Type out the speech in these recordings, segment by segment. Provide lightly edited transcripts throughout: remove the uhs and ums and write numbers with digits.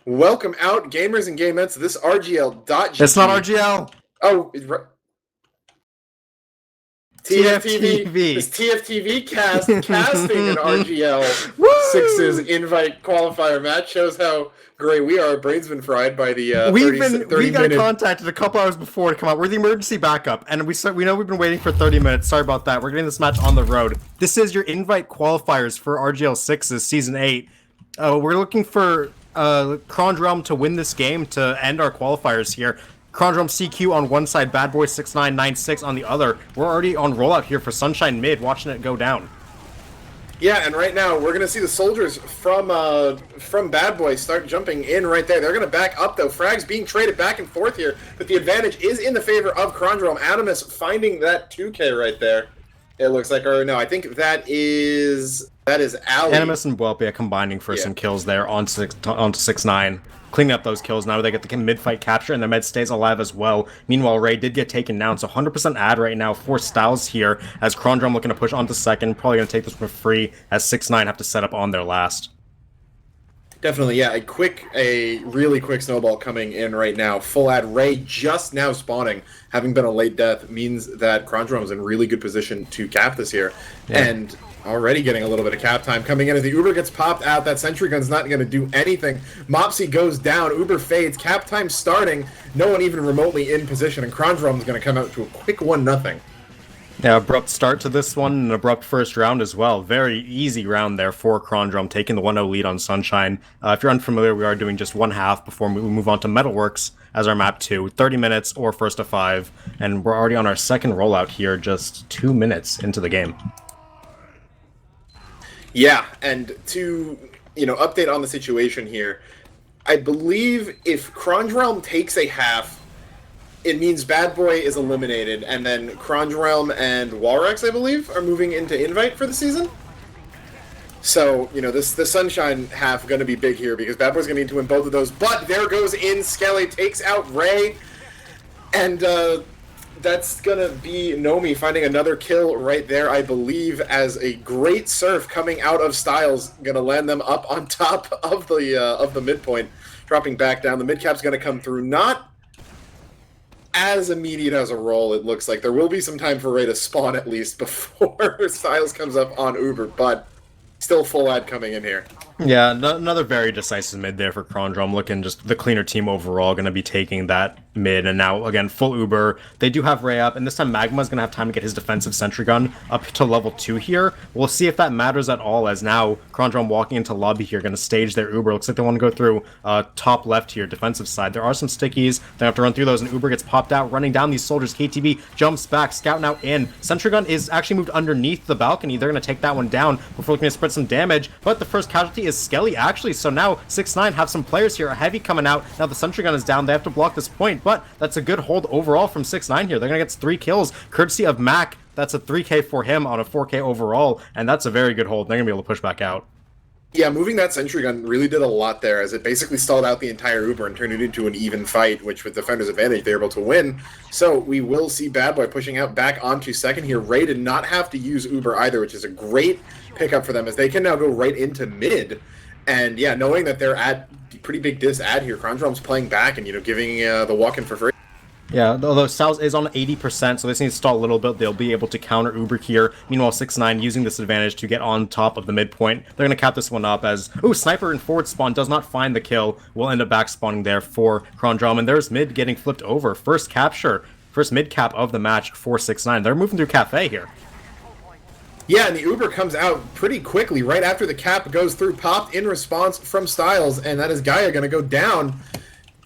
Welcome out, gamers and gamettes, to this RGL.gg. It's not RGL. Oh, it's TFTV. This TFTV casting an RGL 6's invite qualifier match shows how great we are. Brain's been fried by the we got contacted a couple hours before to come out. We're the emergency backup, and we know we've been waiting for 30 minutes. Sorry about that. We're getting this match on the road. This is your invite qualifiers for RGL 6's Season 8. We're looking for Kronge to win this game to end our qualifiers here. Kronge CQ on one side, badboy6996 on the other. We're already on rollout here for Sunshine Mid, watching it go down. Yeah, and right now we're gonna see the soldiers from Bad Boy start jumping in right there. They're gonna back up though. Frags being traded back and forth here, but the advantage is in the favor of Kronge. Adamus finding that 2K right there. It looks like, or no, I think that is Ali. Animus and Welpia combining for some kills there onto 6-9. Cleaning up those kills. Now they get the mid-fight capture, and the med stays alive as well. Meanwhile, Ray did get taken down, so 100% ad right now for Styles here, as Kronge looking to push onto second. Probably going to take this for free, as 6-9 have to set up on their last. Definitely, yeah. A really quick snowball coming in right now. Full ad. Ray just now spawning, having been a late death, means that Kronge is in really good position to cap this here. Yeah. And already getting a little bit of cap time coming in as the Uber gets popped out. That sentry gun's not going to do anything. Mopsy goes down. Uber fades. Cap time starting. No one even remotely in position, and Kronge is going to come out to a quick 1-0. Yeah, abrupt start to this one, an abrupt first round as well. Very easy round there for Kronge, taking the 1-0 lead on Sunshine. If you're unfamiliar, we are doing just one half before we move on to Metalworks as our map 2. 30 minutes or first to 5, and we're already on our second rollout here, just 2 minutes into the game. Yeah, and to update on the situation here, I believe if Kronge takes a half, it means Bad Boy is eliminated, and then Kronge and Walrex, I believe, are moving into Invite for the season. So, the Sunshine half going to be big here, because Bad Boy's going to need to win both of those. But there goes in, Skelly takes out Ray, and that's going to be Nomi finding another kill right there, I believe, as a great surf coming out of Styles, going to land them up on top of the midpoint, dropping back down. The mid-cap's going to come through, not as immediate as a roll, it looks like. There will be some time for Ray to spawn at least before Styles comes up on Uber, but still full ad coming in here. Yeah, another very decisive mid there for Kronge. I'm looking just the cleaner team overall, going to be taking that mid, and now, again, full Uber. They do have Ray up, and this time Magma's going to have time to get his defensive sentry gun up to level 2 here. We'll see if that matters at all, as now Kronge walking into lobby here, going to stage their Uber. Looks like they want to go through top left here, defensive side. There are some stickies. They have to run through those, and Uber gets popped out, running down these soldiers. KTB jumps back, Scout now in. Sentry gun is actually moved underneath the balcony. They're going to take that one down before looking to spread some damage, but the first casualty is Skelly, actually. So now 6-9 have some players here. A heavy coming out. Now the sentry gun is down. They have to block this point, but that's a good hold overall from 6-9 here. They're going to get 3 kills, courtesy of Mac. That's a 3K for him on a 4K overall, and that's a very good hold. They're going to be able to push back out. Yeah, moving that sentry gun really did a lot there, as it basically stalled out the entire Uber and turned it into an even fight, which with defender's advantage, they were able to win. So we will see Bad Boy pushing out back onto second here. Ray did not have to use Uber either, which is a great pickup for them, as they can now go right into mid. And yeah, knowing that they're at pretty big dis ad here, Kronge playing back and giving the walk-in for free. Yeah, although Styles is on 80%, so this needs to stall a little bit. They'll be able to counter Uber here. Meanwhile, 6-9 using this advantage to get on top of the midpoint. They're going to cap this one up as, Sniper in forward spawn does not find the kill. Will end up back spawning there for Kronge, and there's mid getting flipped over. First capture, first mid cap of the match for 6-9. They're moving through Cafe here. Yeah, and the Uber comes out pretty quickly right after the cap goes through, popped in response from Styles, and that is Gaia going to go down.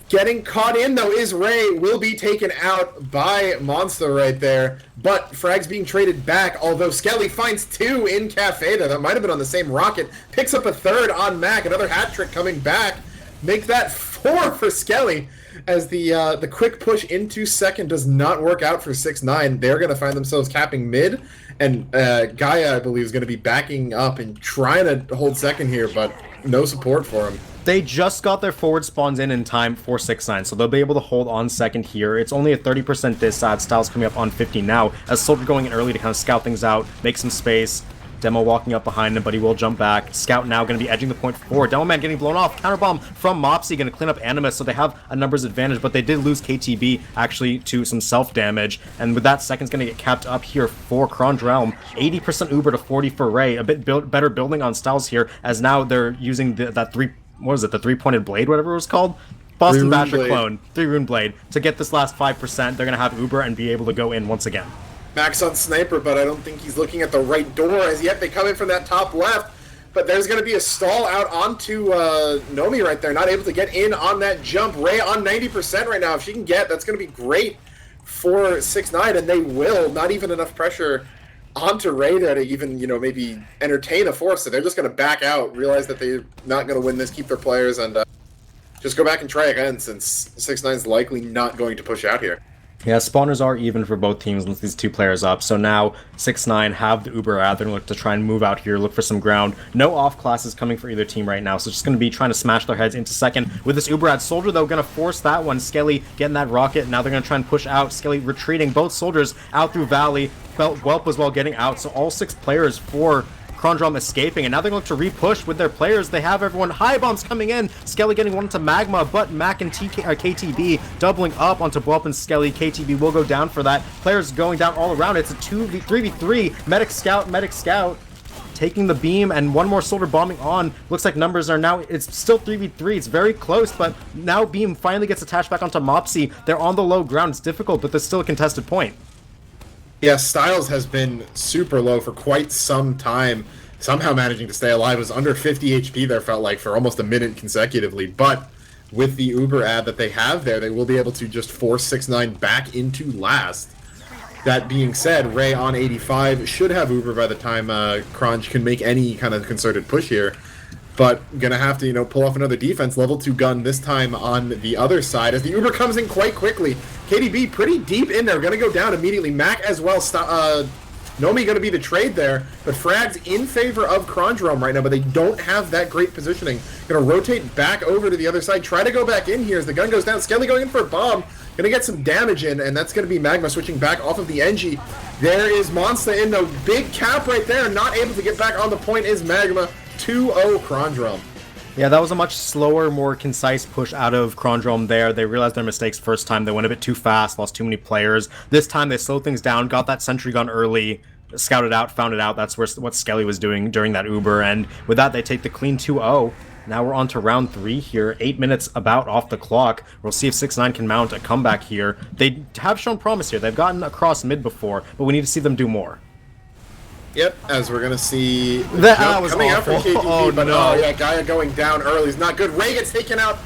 Getting caught in, though, is Ray. Will be taken out by Monster right there. But Frag's being traded back, although Skelly finds 2 in Cafe there. That might have been on the same rocket. Picks up a 3rd on Mac. Another hat trick coming back. Make that 4 for Skelly, as the quick push into second does not work out for 6-9. They're going to find themselves capping mid. And Gaia, I believe, is going to be backing up and trying to hold second here, but no support for him. They just got their forward spawns in time for 6-9, so they'll be able to hold on second here. It's only a 30% dis ad. Styles coming up on 50 now, as Soldier going in early to kind of scout things out, make some space. Demo walking up behind him, but he will jump back. Scout now going to be edging the point forward. Demo Man getting blown off. Counterbomb from Mopsy, going to clean up Animus, so they have a numbers advantage, but they did lose KTB actually to some self-damage, and with that, second's going to get capped up here for Kronge Realm. 80% Uber to 40 for Ray. A bit better building on styles here, as now they're using that the three-pointed blade, whatever it was called? Boston Basher clone, 3-rune blade, to get this last 5%. They're going to have Uber and be able to go in once again. Max on Sniper, but I don't think he's looking at the right door as yet. They come in from that top left, but there's going to be a stall out onto Nomi right there, not able to get in on that jump. Ray on 90% right now. If she can get, that's going to be great for 6ix9ine, and they will. Not even enough pressure onto Ray there to even, maybe entertain a force. So they're just going to back out, realize that they're not going to win this, keep their players, and just go back and try again, since 6ix9ine's likely not going to push out here. Yeah, spawners are even for both teams with these two players up, so now 6ix9ine have the Uber out. They're going to look to try and move out here, look for some ground. No off classes coming for either team right now, so just going to be trying to smash their heads into second. With this Uber ad Soldier, though, going to force that one. Skelly getting that rocket. Now they're going to try and push out. Skelly retreating. Both soldiers out through Valley. Whelp as well getting out, so all 6 players for Kronge Realm escaping, and now they're going to repush with their players. They have everyone. High bombs coming in. Skelly getting one into Magma, but Mac and KTB doubling up onto Whelp and Skelly. KTB will go down for that. Players going down all around. It's a 3v3. Medic Scout taking the beam, and one more soldier bombing on. Looks like numbers are now, it's still 3v3. It's very close, but now beam finally gets attached back onto Mopsy. They're on the low ground. It's difficult, but there's still a contested point. Yeah, Styles has been super low for quite some time, somehow managing to stay alive. It was under 50 HP there, felt like, for almost a minute consecutively. But with the Uber ad that they have there, they will be able to just force 6ix9ine back into last. That being said, Ray on 85 should have Uber by the time Kronge can make any kind of concerted push here. But gonna have to, pull off another defense. Level 2 gun this time on the other side as the Uber comes in quite quickly. KDB pretty deep in there, gonna go down immediately. Mac as well. Nomi gonna be the trade there, but Frag's in favor of Kronge Realm right now, but they don't have that great positioning. Gonna rotate back over to the other side, try to go back in here as the gun goes down. Skelly going in for a bomb, gonna get some damage in, and that's gonna be Magma switching back off of the NG. There is Monster in the big cap right there, not able to get back on the point is Magma. 2-0 Kronge Realm. Yeah, that was a much slower, more concise push out of Kronge Realm there. They realized their mistakes first time. They went a bit too fast, lost too many players. This time they slowed things down, got that sentry gun early, scouted out, found it out. That's what Skelly was doing during that Uber, and with that they take the clean 2-0. Now we're on to round 3 here, 8 minutes about off the clock. We'll see if 6ix9ine can mount a comeback here. They have shown promise here. They've gotten across mid before, but we need to see them do more. Yep, as we're gonna see that was coming awful. out from KTB, Oh, but no. yeah, Gaia going down early is not good. Ray gets taken out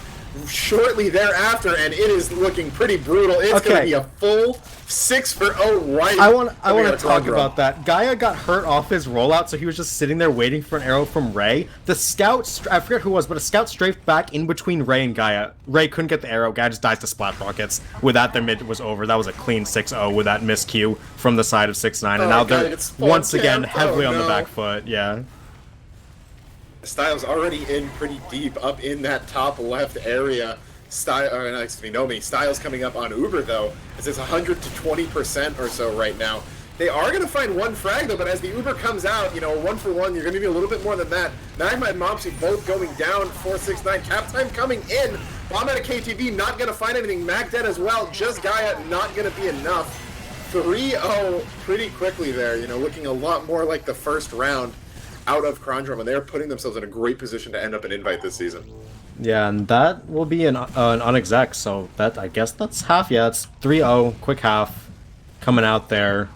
shortly thereafter, and it is looking pretty brutal. It's gonna be a full 6-0 right. I want to talk about that. Gaia got hurt off his rollout, so he was just sitting there waiting for an arrow from Ray. The scout, I forget who it was, but a scout strafed back in between Ray and Gaia. Ray couldn't get the arrow. Gaia just dies to splat rockets. With that, their mid was over. That was a clean 6-0 with that miscue from the side of 6ix9ine, and now they're once again heavily on the back foot. Yeah. Styles already in pretty deep up in that top left area. Nomi. Styles coming up on Uber though, as it's 100 to 20% or so right now. They are going to find one frag though, but as the Uber comes out, 1 for 1, you're going to need a little bit more than that. Magma and Mopsy both going down for 6ix9ine. Cap time coming in. Bomb out of KTV, not going to find anything. Mag dead as well. Just Gaia, not going to be enough. 3-0 pretty quickly there, looking a lot more like the first round out of Kronge Realm, and they're putting themselves in a great position to end up an invite this season. Yeah, and that will be an unexec, so that, I guess that's half. Yeah, it's 3-0, quick half, coming out there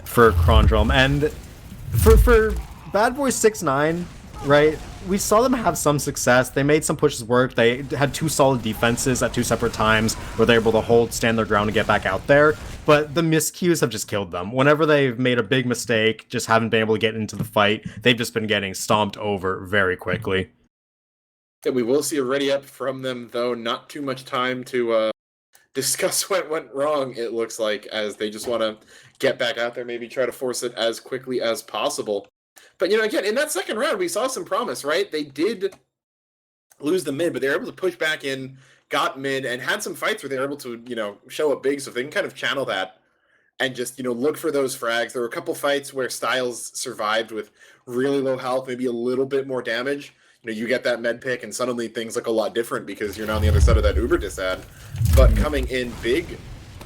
for Kronge Realm. And for badboy69, right, we saw them have some success. They made some pushes work. They had 2 solid defenses at 2 separate times where they're able to stand their ground and get back out there. But the miscues have just killed them. Whenever they've made a big mistake, just haven't been able to get into the fight, they've just been getting stomped over very quickly. Yeah, we will see a ready up from them, though. Not too much time to discuss what went wrong, it looks like, as they just want to get back out there, maybe try to force it as quickly as possible. But, again, in that second round, we saw some promise, right? They did lose the mid, but they were able to push back in, got mid, and had some fights where they were able to, show up big. So if they can kind of channel that and just, look for those frags. There were a couple fights where Styles survived with really low health, maybe a little bit more damage. You get that med pick, and suddenly things look a lot different because you're now on the other side of that Uber disad. But coming in big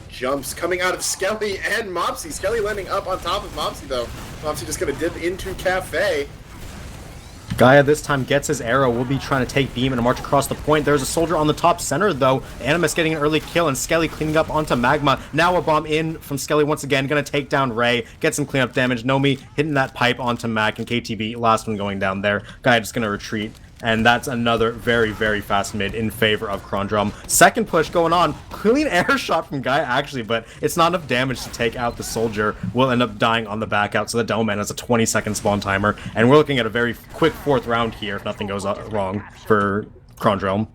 jumps coming out of Skelly and Mopsy. Skelly landing up on top of Mopsy, though. Mopsy just going to dip into Cafe. Gaia this time gets his arrow. Will be trying to take beam and a march across the point. There's a soldier on the top center, though. Animus getting an early kill, and Skelly cleaning up onto Magma. Now a bomb in from Skelly once again. Going to take down Ray. Get some cleanup damage. Nomi hitting that pipe onto Mac, and KTB, last one going down there. Gaia just going to retreat. And that's another very, very fast mid in favor of Krondrum. Second push going on. Clean air shot from Gaia, actually, but it's not enough damage to take out the soldier. Will end up dying on the back out, so the Doman has a 20-second spawn timer. And we're looking at a very quick fourth round here if nothing goes wrong for Krondrum.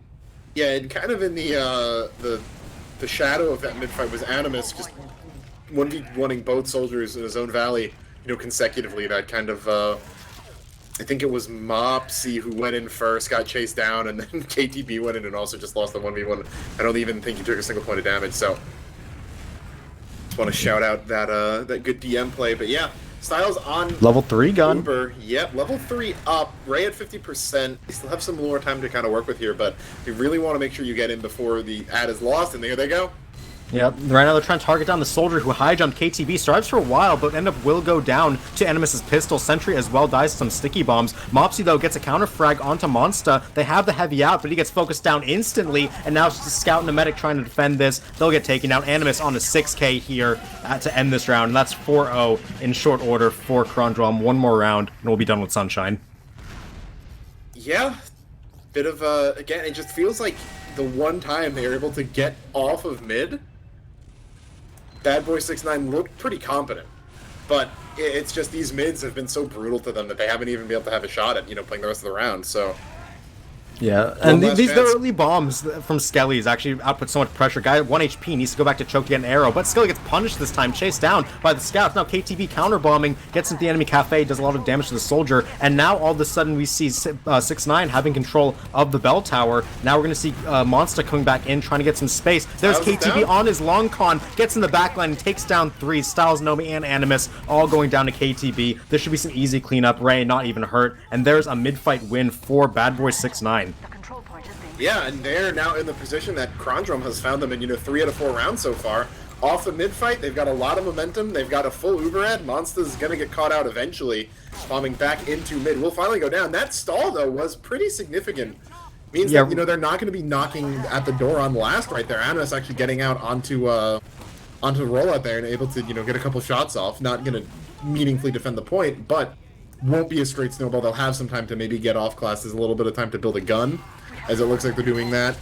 Yeah, and kind of in the shadow of that mid-fight was Animus, just 1v1ing both soldiers in his own valley, consecutively. That kind of... I think it was Mopsy who went in first, got chased down, and then KTB went in and also just lost the 1v1. I don't even think he took a single point of damage, so just want to shout out that good DM play. But yeah, Styles on level 3 gun. Uber. Yep, level 3 up. Ray at 50%. They still have some more time to kind of work with here, but you really want to make sure you get in before the ad is lost, and there they go. Yep, right now they're trying to target down the soldier who high jumped KTB, survives for a while, but end up will go down to Animus's pistol. Sentry as well dies to some sticky bombs. Mopsy, though, gets a counter frag onto Monsta. They have the heavy out, but he gets focused down instantly, and now it's just a scout and a medic trying to defend this. They'll get taken down. Animus on a 6k here to end this round, and that's 4-0 in short order for Krondrum. One more round, and we'll be done with Sunshine. Yeah, bit of, again, it just feels like the one time they were able to get off of mid, badboy69 looked pretty competent, but it's just these mids have been so brutal to them that they haven't even been able to have a shot at, playing the rest of the round, so... Yeah, and these early bombs from Skelly's actually output so much pressure. Guy at 1 HP needs to go back to choke to get an arrow, but Skelly gets punished this time, chased down by the scouts. Now KTB counter-bombing, gets into the enemy cafe, does a lot of damage to the soldier, and now all of a sudden we see 6ix9ine having control of the bell tower. Now we're going to see Monster coming back in, trying to get some space. There's KTB on his long con, gets in the backline and takes down 3. Styles, Nomi, and Animus all going down to KTB. This should be some easy cleanup. Ray not even hurt, and there's a mid-fight win for badboy69. Yeah, and they're now in the position that Krondrum has found them in, 3 out of 4 rounds so far. Off the mid-fight, they've got a lot of momentum. They've got a full Uber ad. Monster's going to get caught out eventually, bombing back into mid. Will finally go down. That stall, though, was pretty significant. Means that, they're not going to be knocking at the door on last right there. Animus actually getting out onto the rollout there and able to, get a couple shots off. Not going to meaningfully defend the point, but won't be a straight snowball. They'll have some time to maybe get off class. There's a little bit of time to build a gun, as it looks like they're doing that.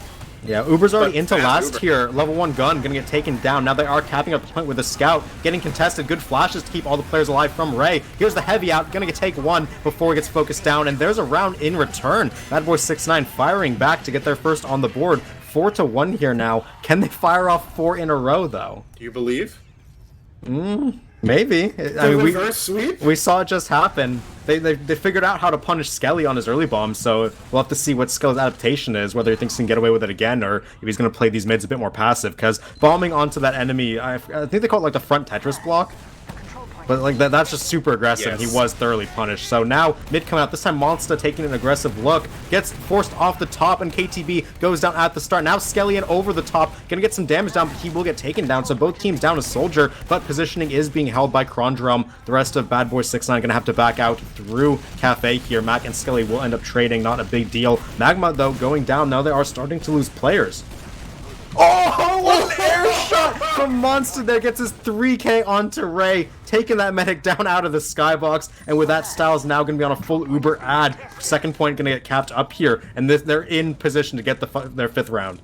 Yeah, Uber's already into last here. Level 1 gun gonna get taken down. Now they are capping up the point with a scout. Getting contested. Good flashes to keep all the players alive from Ray. Here's the heavy out. Gonna take 1 before he gets focused down. And there's a round in return. badboy69 firing back to get their first on the board. 4-1 here now. Can they fire off 4 in a row, though? Do you believe? Maybe. I mean, reverse sweep? We saw it just happen. They figured out how to punish Skelly on his early bombs, so we'll have to see what Skelly's adaptation is, whether he thinks he can get away with it again, or if he's going to play these mids a bit more passive, because bombing onto that enemy, I think they call it like the front Tetris block, but like that's just super aggressive, and he was thoroughly punished. So now, mid coming out, this time Monster taking an aggressive look, gets forced off the top, and KTB goes down at the start. Now Skelly in over the top, gonna get some damage down, but he will get taken down, so both teams down a soldier, but positioning is being held by Krondrum. The rest of badboy69 gonna have to back out through Cafe here. Mac and Skelly will end up trading, not a big deal. Magma, though, going down. Now they are starting to lose players. Oh, what an air shot from Monster there. Gets his 3k onto Ray, taking that medic down out of the skybox. And with that, Styles now going to be on a full Uber ad. Second point going to get capped up here. And they're in position to get their 5th round.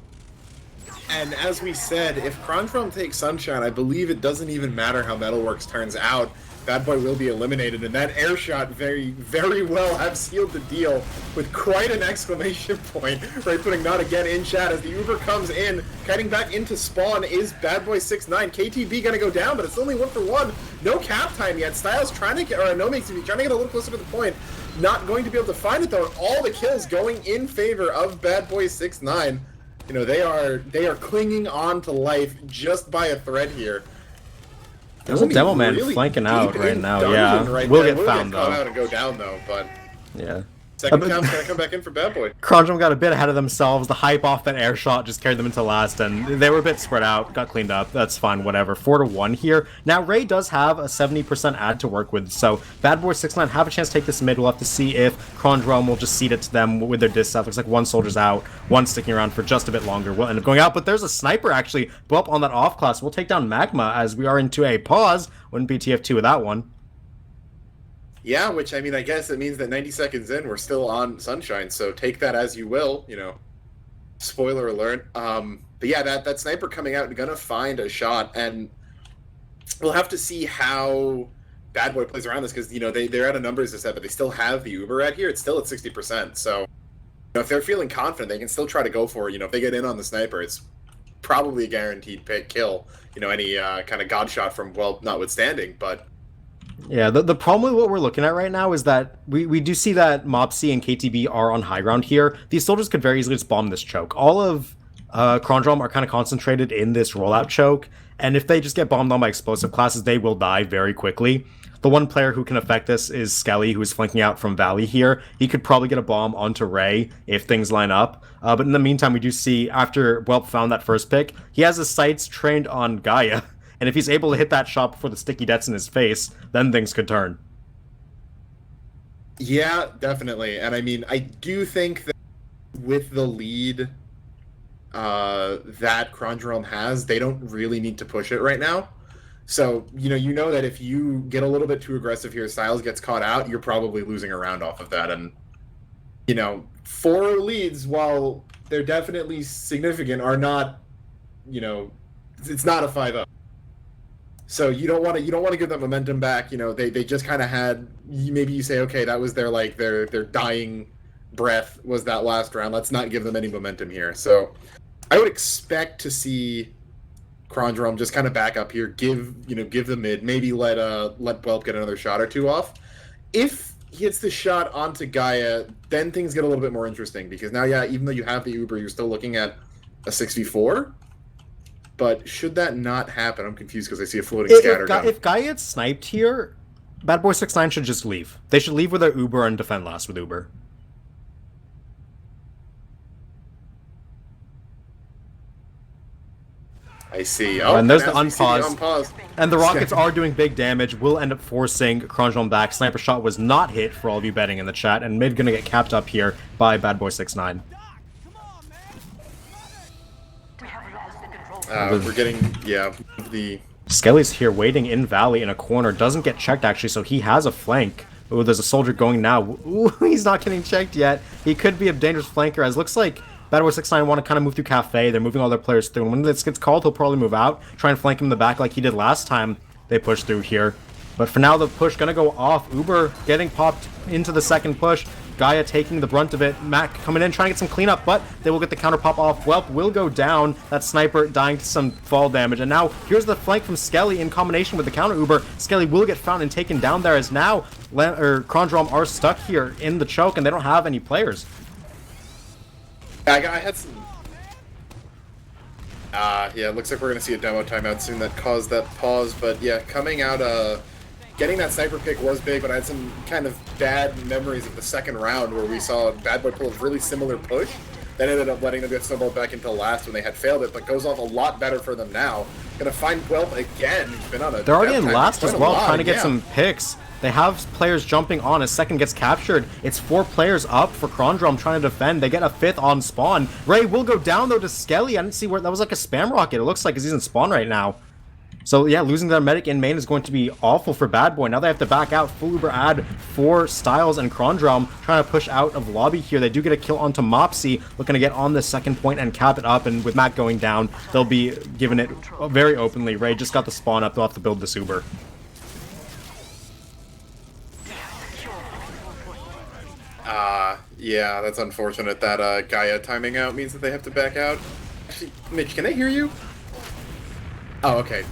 And as we said, if Krondrum takes Sunshine, I believe it doesn't even matter how Metalworks turns out. Bad Boy will be eliminated, and that air shot very, very well have sealed the deal with quite an exclamation point. Right, putting not again in chat as the Uber comes in, kiting back into spawn is badboy69. KTB gonna go down, but it's only 1-for-1. No cap time yet. Styles trying to get, or no makes trying to get a little closer to the point. Not going to be able to find it though. All the kills going in favor of badboy69. They are clinging on to life just by a thread here. There's a demo man really flanking deep out right in now. dungeon Yeah, right we'll there. get found caught though. out and go down though, but Yeah. second time's gonna come back in for Bad Boy. Kronge got a bit ahead of themselves. The hype off that air shot just carried them into last, and they were a bit spread out. Got cleaned up. That's fine, whatever. 4-1 here. Now, Ray does have a 70% ad to work with, so badboy69 have a chance to take this mid. We'll have to see if Kronge will just cede it to them with their diss stuff. Looks like one soldier's out, one sticking around for just a bit longer. We'll end up going out, but there's a sniper actually blow up on that off class. We'll take down Magma as we are into a pause. Wouldn't be TF2 with that one. Yeah, which, I mean, I guess it means that 90 seconds in, we're still on Sunshine, so take that as you will, you know. Spoiler alert. But yeah, that sniper coming out and gonna find a shot, and we'll have to see how Bad Boy plays around this, because, you know, they're out of numbers this set, but they still have the Uber ad here. It's still at 60%, so, you know, if they're feeling confident, they can still try to go for it. You know, if they get in on the sniper, it's probably a guaranteed kill, you know, any kind of god shot from, well, notwithstanding, but... Yeah, the problem with what we're looking at right now is that we do see that Mopsy and KTB are on high ground here. These soldiers could very easily just bomb this choke. All of Kronge are kind of concentrated in this rollout choke, and if they just get bombed on by explosive classes, they will die very quickly. The one player who can affect this is Skelly, who is flanking out from Valley here. He could probably get a bomb onto Ray if things line up. But in the meantime, we do see, after Whelp found that first pick, he has his sights trained on Gaia. And if he's able to hit that shot before the sticky death's in his face, then things could turn. Yeah, definitely. And I mean, I do think that with the lead that Kronge has, they don't really need to push it right now. So, you know that if you get a little bit too aggressive here, Styles gets caught out, you're probably losing a round off of that. And, 4 leads, while they're definitely significant, are not, it's not a 5-0. So you don't want to give that momentum back. They just kind of had, maybe you say, okay, that was their dying breath was that last round. Let's not give them any momentum here. So I would expect to see Kronge just kind of back up here, give the mid, maybe let Whelp get another shot or two off. If he hits the shot onto Gaia, then things get a little bit more interesting, because now, yeah, even though you have the Uber, you're still looking at a 6v4. But should that not happen, I'm confused because I see a floating scatter gun. If Gaia gets sniped here, badboy69 should just leave. They should leave with their Uber and defend last with Uber. I see. Oh, and there's the unpause. unpause. And the rockets are doing big damage. Will end up forcing Kronge back. Sniper shot was not hit for all of you betting in the chat, and mid gonna get capped up here by badboy69. We're getting, the... Skelly's here waiting in Valley in a corner. Doesn't get checked, actually, so he has a flank. Ooh, there's a soldier going now. Ooh, he's not getting checked yet. He could be a dangerous flanker, as looks like badboy69 want to kind of move through Cafe. They're moving all their players through, and when this gets called, he'll probably move out, try and flank him in the back like he did last time they pushed through here. But for now, the push gonna go off. Uber getting popped into the second push. Gaia taking the brunt of it. Mac coming in, trying to get some cleanup, but they will get the counter pop off. Whelp will go down. That sniper dying to some fall damage. And now, here's the flank from Skelly in combination with the counter Uber. Skelly will get found and taken down there, as now Kronge are stuck here in the choke, and they don't have any players. I had some... yeah, it looks like we're going to see a demo timeout soon that caused that pause. But yeah, coming out... Getting that sniper pick was big, but I had some kind of bad memories of the second round where we saw Bad Boy pull a really similar push. That ended up letting them get snowballed back until last when they had failed it, but goes off a lot better for them now. Gonna find Whelp again. He's been on a... They're already in last as well, trying to get some picks. They have players jumping on. A second gets captured. It's 4 players up for Kronge trying to defend. They get a 5th on spawn. Ray will go down, though, to Skelly. I didn't see where... That was like a spam rocket. It looks like he's in spawn right now. So yeah, losing their medic in main is going to be awful for Bad Boy. Now they have to back out. Full Uber ad for Styles and Kronge trying to push out of lobby here. They do get a kill onto Mopsy, looking to get on the second point and cap it up. And with Matt going down, they'll be giving it very openly. Ray just got the spawn up. They'll have to build this Uber. Yeah, that's unfortunate that Gaia timing out means that they have to back out. Actually, Mitch, can I hear you? Oh, okay.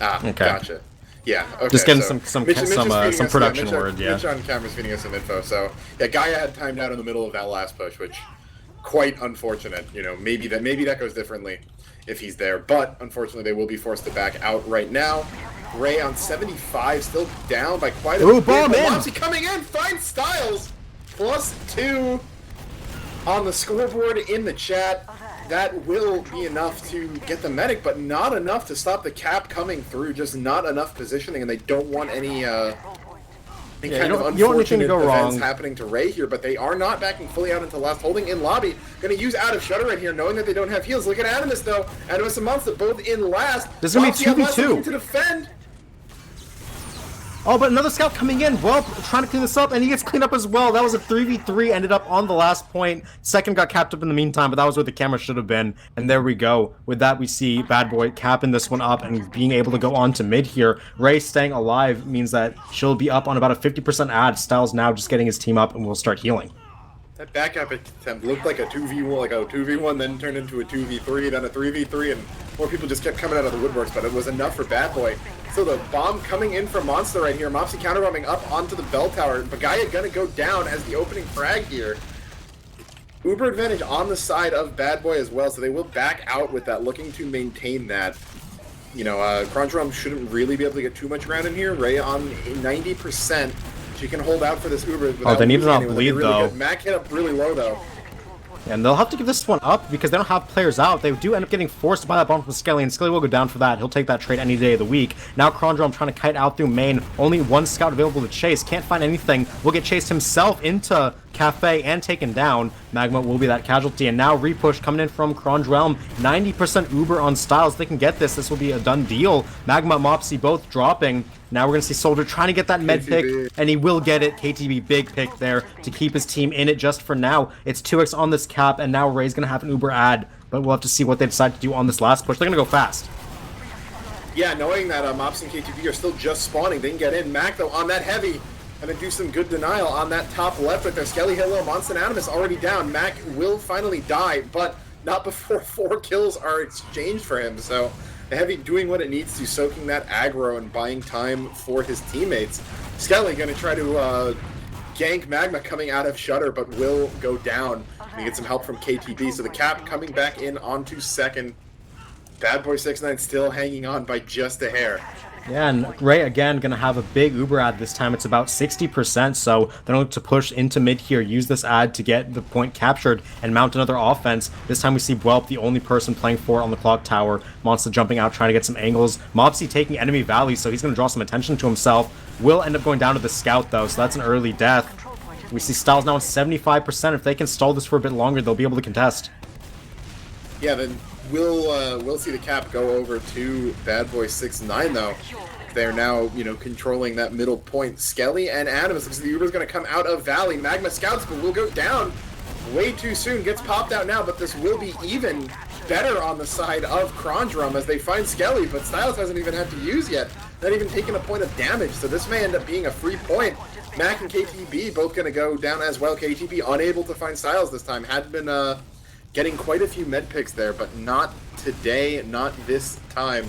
Okay. Gotcha. Yeah, okay. Just getting so some production word, yeah. Mitch on camera's feeding us some info, so yeah, Gaia had timed out in the middle of that last push, which quite unfortunate. You know, maybe that goes differently if he's there, but unfortunately they will be forced to back out right now. Ray on 75, still down by quite a bit. Bomb in! Mopsy coming in, finds Styles, +2 on the scoreboard in the chat. That will be enough to get the medic, but not enough to stop the cap coming through. Just not enough positioning, and they don't want any kind of unfortunate events happening to Ray here. But they are not backing fully out until last. Holding in lobby, going to use out of shutter right here, knowing that they don't have heals. Look at Animus though. Animus and Monster both in last. This is going to be 2v2 to defend. Oh, but another scout coming in. Well, trying to clean this up, and he gets cleaned up as well. That was a 3v3, ended up on the last point. Second got capped up in the meantime, but that was where the camera should have been. And there we go. With that, we see Bad Boy capping this one up and being able to go on to mid here. Ray staying alive means that she'll be up on about a 50% ad. Styles now just getting his team up, and we'll start healing. That backup attempt looked like a 2v1, like a 2v1, then turned into a 2v3, then a 3v3, and more people just kept coming out of the woodworks, but it was enough for Bad Boy. So the bomb coming in from Monster right here. Mopsy counterbombing up onto the bell tower. Bagaya gonna go down as the opening frag here. Uber advantage on the side of Bad Boy as well, so they will back out with that, looking to maintain that. You know, Kronge shouldn't really be able to get too much ground in here. Ray on 90%. She can hold out for this Uber. Oh, they need to not bleed, really though. Good. Mac hit up really low, though. And they'll have to give this one up because they don't have players out. They do end up getting forced to buy that bomb from Skelly, and Skelly will go down for that. He'll take that trade any day of the week. Now Kronge trying to kite out through main. Only one scout available to chase. Can't find anything. Will get chased himself into Cafe and taken down. Magma will be that casualty. And now repush coming in from Kronge Realm. 90% Uber on Styles. They can get this. This will be a done deal. Magma, Mopsy both dropping. Now we're going to see Soldier trying to get that med pick, and he will get it. KTB, big pick there to keep his team in it just for now. It's 2x on this cap, and now Ray's going to have an Uber ad, but we'll have to see what they decide to do on this last push. They're going to go fast. Yeah, knowing that Mops and KTB are still just spawning, they can get in. Mac, though, on that heavy, going to do some good denial on that top left right there. Skelly hit low, Monster and Animus already down. Mac will finally die, but not before 4 kills are exchanged for him, so... The Heavy doing what it needs to, soaking that aggro and buying time for his teammates. Skelly going to try to gank Magma coming out of Shutter, but will go down. And he gets some help from KTB, so the cap coming back in onto second. badboy69 still hanging on by just a hair. Yeah, and Ray again gonna have a big Uber ad this time. It's about 60%, so they're going to push into mid here, use this ad to get the point captured and mount another offense. This time we see Whelp, the only person playing for on the clock tower. Monster jumping out, trying to get some angles. Mopsy taking enemy valley, so he's gonna draw some attention to himself. Will end up going down to the scout though, so that's an early death. We see Styles now at 75%. If they can stall this for a bit longer, they'll be able to contest. Yeah, then we'll see the cap go over to badboy69 though. They're now, you know, controlling that middle point. Skelly and Animus, because the Uber's going to come out of Valley. Magma scouts, but will go down way too soon. Gets popped out now, but this will be even better on the side of Kronge as they find Skelly, but Styles hasn't even had to use yet. Not even taking a point of damage, so this may end up being a free point. Mac and KTB both going to go down as well. KTB unable to find Styles this time. Had been getting quite a few med picks there, but not today, not this time.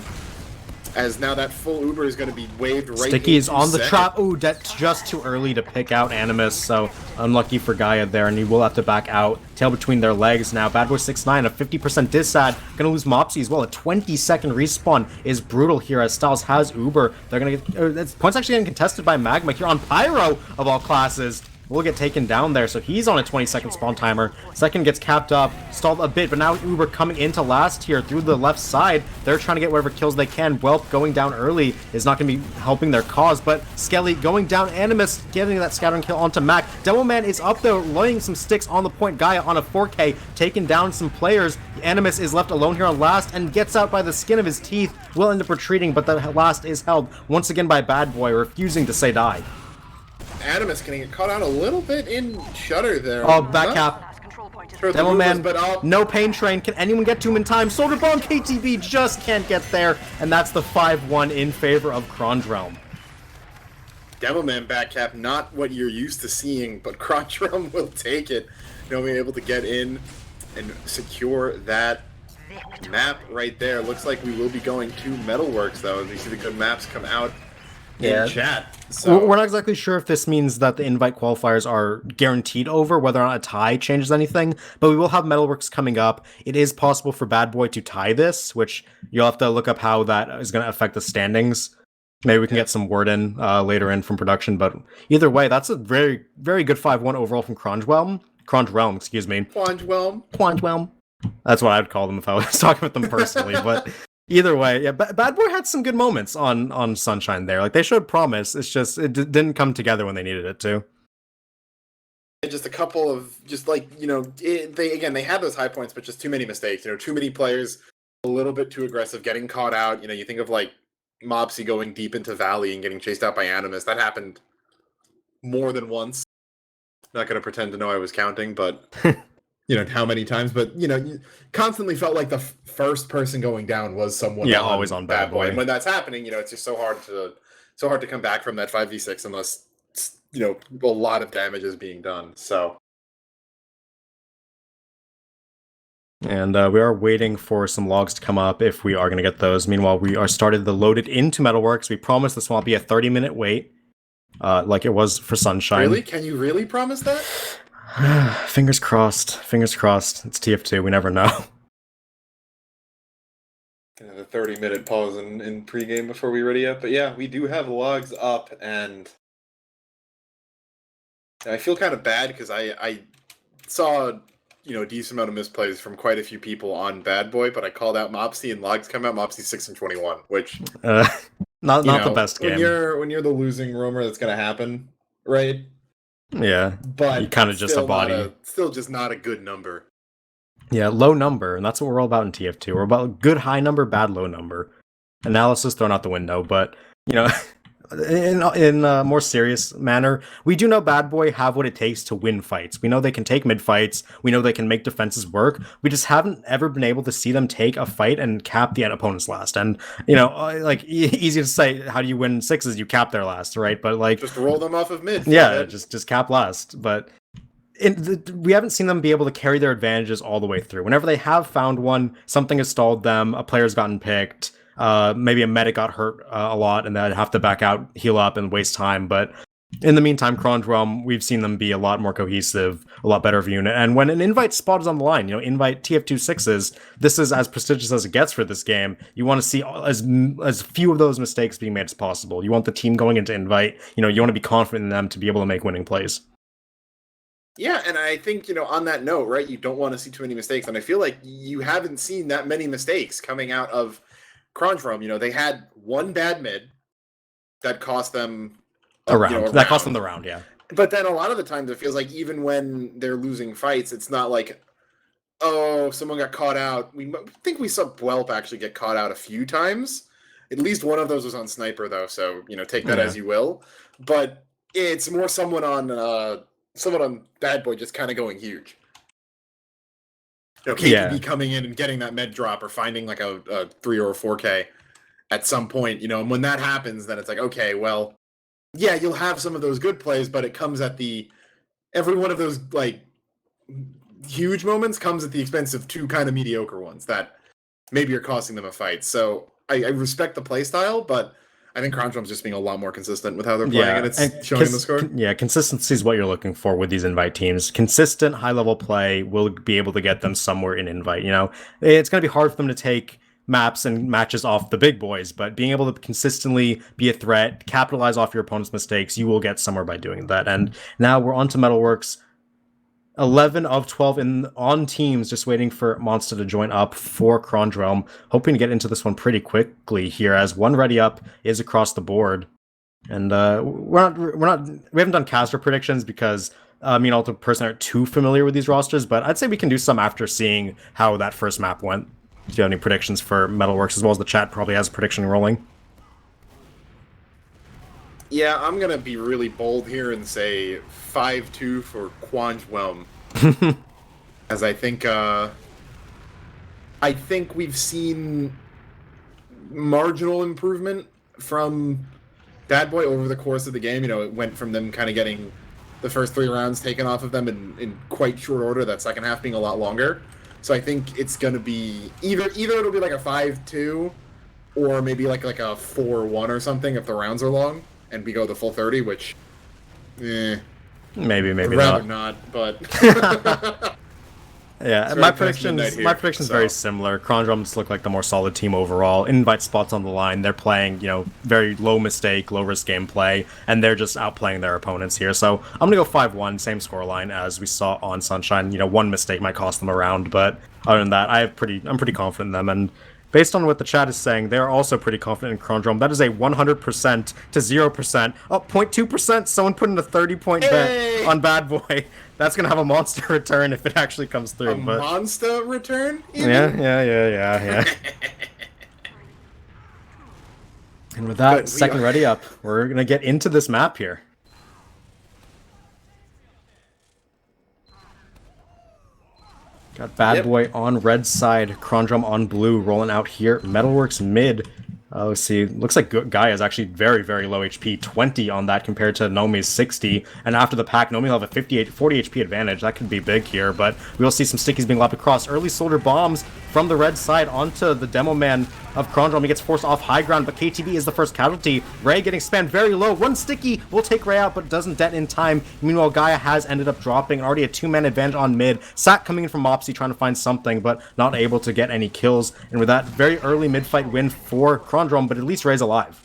As now that full Uber is going to be waved right. Sticky is on the trap. Ooh, that's just too early to pick out Animus, so unlucky for Gaia there, and he will have to back out. Tail between their legs now. badboy69, a 50% disad. Gonna lose Mopsy as well. A 20-second respawn is brutal here as Styles has Uber. They're gonna get... points actually getting contested by Magma here on Pyro, of all classes. Will get taken down there, so he's on a 20-second spawn timer. Second gets capped up, stalled a bit, but now Uber coming into last here through the left side. They're trying to get whatever kills they can. Whelp going down early is not going to be helping their cause, but Skelly going down. Animus getting that scattering kill onto Mac. Demoman is up there, laying some sticks on the point. Gaia on a 4K, taking down some players. Animus is left alone here on last and gets out by the skin of his teeth. Will end up retreating, but the last is held once again by Bad Boy, refusing to say die. Animus getting get caught out a little bit in Shutter there. Oh, back cap. Demoman, but no pain train. Can anyone get to him in time? Soldier Bomb, KTB just can't get there, and that's the 5-1 in favor of Kronge Realm. Demoman back cap, not what you're used to seeing, but Kronge Realm will take it. You know, being able to get in and secure that map right there. Looks like we will be going to Metalworks, though, as we see the good maps come out in chat. So we're not exactly sure if this means that the invite qualifiers are guaranteed over, whether or not a tie changes anything, but we will have Metalworks coming up. It is possible for Bad Boy to tie this, which you'll have to look up how that is going to affect the standings. Maybe we can get some word in later in from production, but either way, that's a very, very good 5-1 overall from Kronge Realm, excuse me. Kronge Realm. That's what I'd call them if I was talking with them personally, but either way, yeah, Bad Boy had some good moments on Sunshine there. Like, they showed promise, it's just, it didn't come together when they needed it to. Just a couple of, just like, you know, they had those high points, but just too many mistakes. You know, too many players a little bit too aggressive, getting caught out. You know, you think of, like, Mopsy going deep into Valley and getting chased out by Animus. That happened more than once. Not going to pretend to know I was counting, but... you know, how many times, but, you know, you constantly felt like the first person going down was someone always on Bad Boy. And when that's happening, you know, it's just so hard to come back from that 5v6 unless, you know, a lot of damage is being done, so. And we are waiting for some logs to come up if we are going to get those. Meanwhile, we are started the loaded into Metalworks. We promise this won't be a 30-minute wait, like it was for Sunshine. Really? Can you really promise that? Fingers crossed. Fingers crossed. It's TF2. We never know. Gonna have a 30-minute pause in pregame before we ready up. But yeah, we do have logs up, and I feel kind of bad because I saw, you know, a decent amount of misplays from quite a few people on Bad Boy, but I called out Mopsy, and logs come out Mopsy 6-21, which not the best game. When you're the losing roamer, that's gonna happen, right? Yeah, but you kind of just a body. Still just not a good number. Yeah, low number, and that's what we're all about in TF2. We're about good high number, bad low number. Analysis thrown out the window, but, you know, in a more serious manner, we do know Bad Boy have what it takes to win fights. We know they can take mid fights. We know they can make defenses work. We just haven't ever been able to see them take a fight and cap the opponent's last. And, you know, like, easy to say, how do you win sixes? You cap their last, right? But, like, just roll them off of mid. Yeah, just cap last. But we haven't seen them be able to carry their advantages all the way through. Whenever they have found one, something has stalled them. A player's gotten picked. Maybe a medic got hurt a lot and they'd have to back out, heal up, and waste time. But in the meantime, Kronge Realm, we've seen them be a lot more cohesive, a lot better of a unit. And when an invite spot is on the line, you know, invite TF2 sixes, this is as prestigious as it gets for this game. You want to see as few of those mistakes being made as possible. You want the team going into invite, you know, you want to be confident in them to be able to make winning plays. Yeah, and I think, you know, on that note, right, you don't want to see too many mistakes. And I feel like you haven't seen that many mistakes coming out of Kronge Realm. You know, they had one bad mid that cost them a round. That cost them the round, yeah. But then a lot of the times it feels like even when they're losing fights, it's not like, oh, someone got caught out. We think we saw Bwelp actually get caught out a few times. At least one of those was on Sniper, though, so, you know, take that as you will. But it's more someone on Bad Boy just kind of going huge. You know, KTB coming in and getting that med drop or finding like a 3 or a 4K at some point, you know, and when that happens, then it's like, okay, well, yeah, you'll have some of those good plays, but it comes at every one of those, like, huge moments comes at the expense of two kind of mediocre ones that maybe are costing them a fight. So I respect the play style, but I think Kronge Realm's just being a lot more consistent with how they're playing, and it's showing in the score. Yeah, consistency is what you're looking for with these invite teams. Consistent, high-level play will be able to get them somewhere in invite, you know? It's going to be hard for them to take maps and matches off the big boys, but being able to consistently be a threat, capitalize off your opponent's mistakes, you will get somewhere by doing that. And now we're on to Metalworks. 11 of 12 on teams, just waiting for Monster to join up for Kronge Realm. Hoping to get into this one pretty quickly here, as one ready up is across the board. And we haven't done caster predictions because me and Alto personally aren't too familiar with these rosters, but I'd say we can do some after seeing how that first map went. Do you have any predictions for Metalworks, as well as the chat probably has a prediction rolling? Yeah, I'm going to be really bold here and say 5-2 for Kronge Realm. As I think we've seen marginal improvement from Bad Boy over the course of the game. You know, it went from them kind of getting the first 3 rounds taken off of them in quite short order, that second half being a lot longer. So I think it's going to be either it'll be like a 5-2, or maybe like a 4-1 or something if the rounds are long, and we go the full 30, which, maybe I'd rather not, but... Yeah, my prediction's very similar. Kronge just look like the more solid team overall. Invite spots on the line. They're playing, very low mistake, low risk gameplay, and they're just outplaying their opponents here. So I'm gonna go 5-1, same scoreline as we saw on Sunshine. One mistake might cost them a round, but other than that, I'm pretty confident in them. And based on what the chat is saying, they're also pretty confident in Kronge. That is a 100% to 0%. Oh, 0.2%. Someone put in a 30-point bet on Bad Boy. That's going to have a monster return if it actually comes through. Monster return? Yeah. And with that, second ready up, we're going to get into this map here. Got Bad Boy on red side, Kronge on blue, rolling out here. Metalworks mid. Let's see. Looks like Gaia is actually very, very low HP. 20 on that compared to Nomi's 60. And after the pack, Nomi will have a 40 HP advantage. That could be big here, but we will see some stickies being lobbed across. Early soldier bombs from the red side onto the demo man of Kronge. He gets forced off high ground, but KTB is the first casualty. Ray getting spammed very low. One sticky will take Ray out, but doesn't det in time. Meanwhile, Gaia has ended up dropping. Already a 2-man advantage on mid. Sack coming in from Mopsy trying to find something, but not able to get any kills. And with that, very early mid-fight win for Kronge, but at least Ray's alive.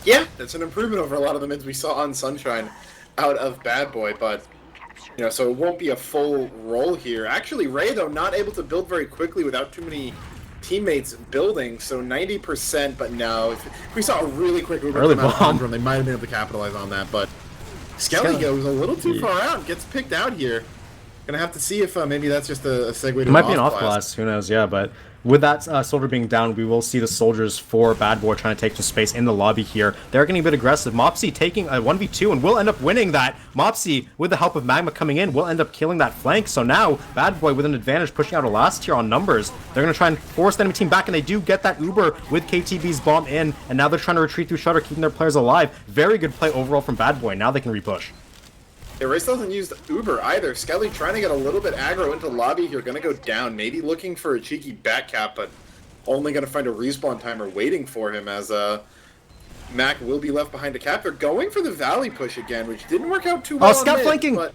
Yeah, that's an improvement over a lot of the mids we saw on Sunshine out of Bad Boy, but... so it won't be a full roll here. Actually, Ray, though, not able to build very quickly without too many teammates building, so 90%, but no. If we saw a really quick early bomb, they might have been able to capitalize on that, but Skelly goes a little too far out, gets picked out here. Gonna have to see if maybe that's just a segue to it might be an off-class, who knows, yeah, but... With that soldier being down, we will see the soldiers for Bad Boy trying to take some space in the lobby here. They're getting a bit aggressive. Mopsy taking a 1v2 and will end up winning that. Mopsy, with the help of Magma coming in, will end up killing that flank. So now, Bad Boy with an advantage pushing out a last tier on numbers. They're going to try and force the enemy team back, and they do get that Uber with KTB's bomb in. And now they're trying to retreat through Shutter, keeping their players alive. Very good play overall from Bad Boy. Now they can repush. Yeah, Race doesn't use Uber either. Skelly trying to get a little bit aggro into lobby here, gonna go down. Maybe looking for a cheeky back cap, but only gonna find a respawn timer waiting for him as Mac will be left behind to cap. They're going for the Valley push again, which didn't work out too well. Oh, scout flanking! But...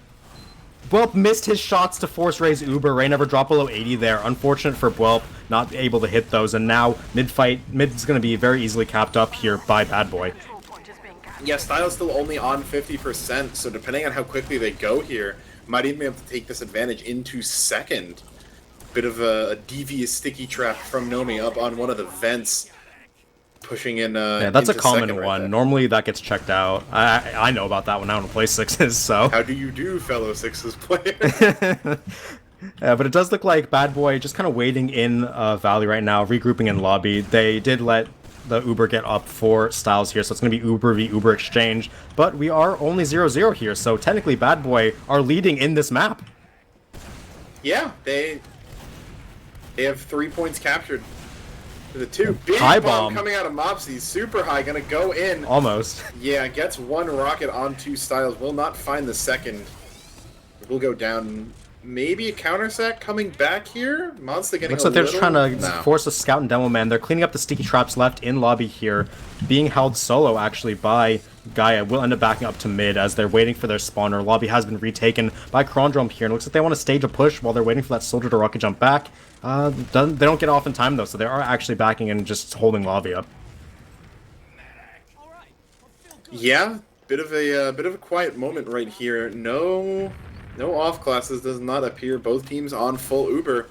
Bwelp missed his shots to force Ray's Uber. Ray never dropped below 80 there. Unfortunate for Bwelp, not able to hit those. And now, mid's gonna be very easily capped up here by Bad Boy. Yeah, Style's still only on 50%, so depending on how quickly they go here, might even be able to take this advantage into second. Bit of a devious sticky trap from Nomi up on one of the vents, pushing in. Yeah, that's a common one. Normally that gets checked out. I know about that one. I don't play sixes, so. How do you do, fellow sixes player? Yeah, but it does look like Bad Boy just kind of waiting in Valley right now, regrouping in lobby. They did let the Uber get up for Styles here, so it's going to be Uber v Uber exchange, but we are only 0-0 here, so technically Bad Boy are leading in this map. Yeah, they have 3 points captured to the 2. Big high bomb coming out of Mopsy, super high, gonna go in. Almost. Yeah, gets one rocket onto Styles, will not find the second. It will go down. Maybe a counter sack coming back here? Monster getting looks like they're just trying to force a scout and demo man. They're cleaning up the sticky traps left in lobby here. Being held solo, actually, by Gaia. Will end up backing up to mid as they're waiting for their spawner. Lobby has been retaken by Kronge here. And it looks like they want to stage a push while they're waiting for that soldier to rocket jump back. They don't get off in time, though, so they are actually backing and just holding lobby up. Yeah, bit of a quiet moment right here. No off classes, does not appear. Both teams on full Uber.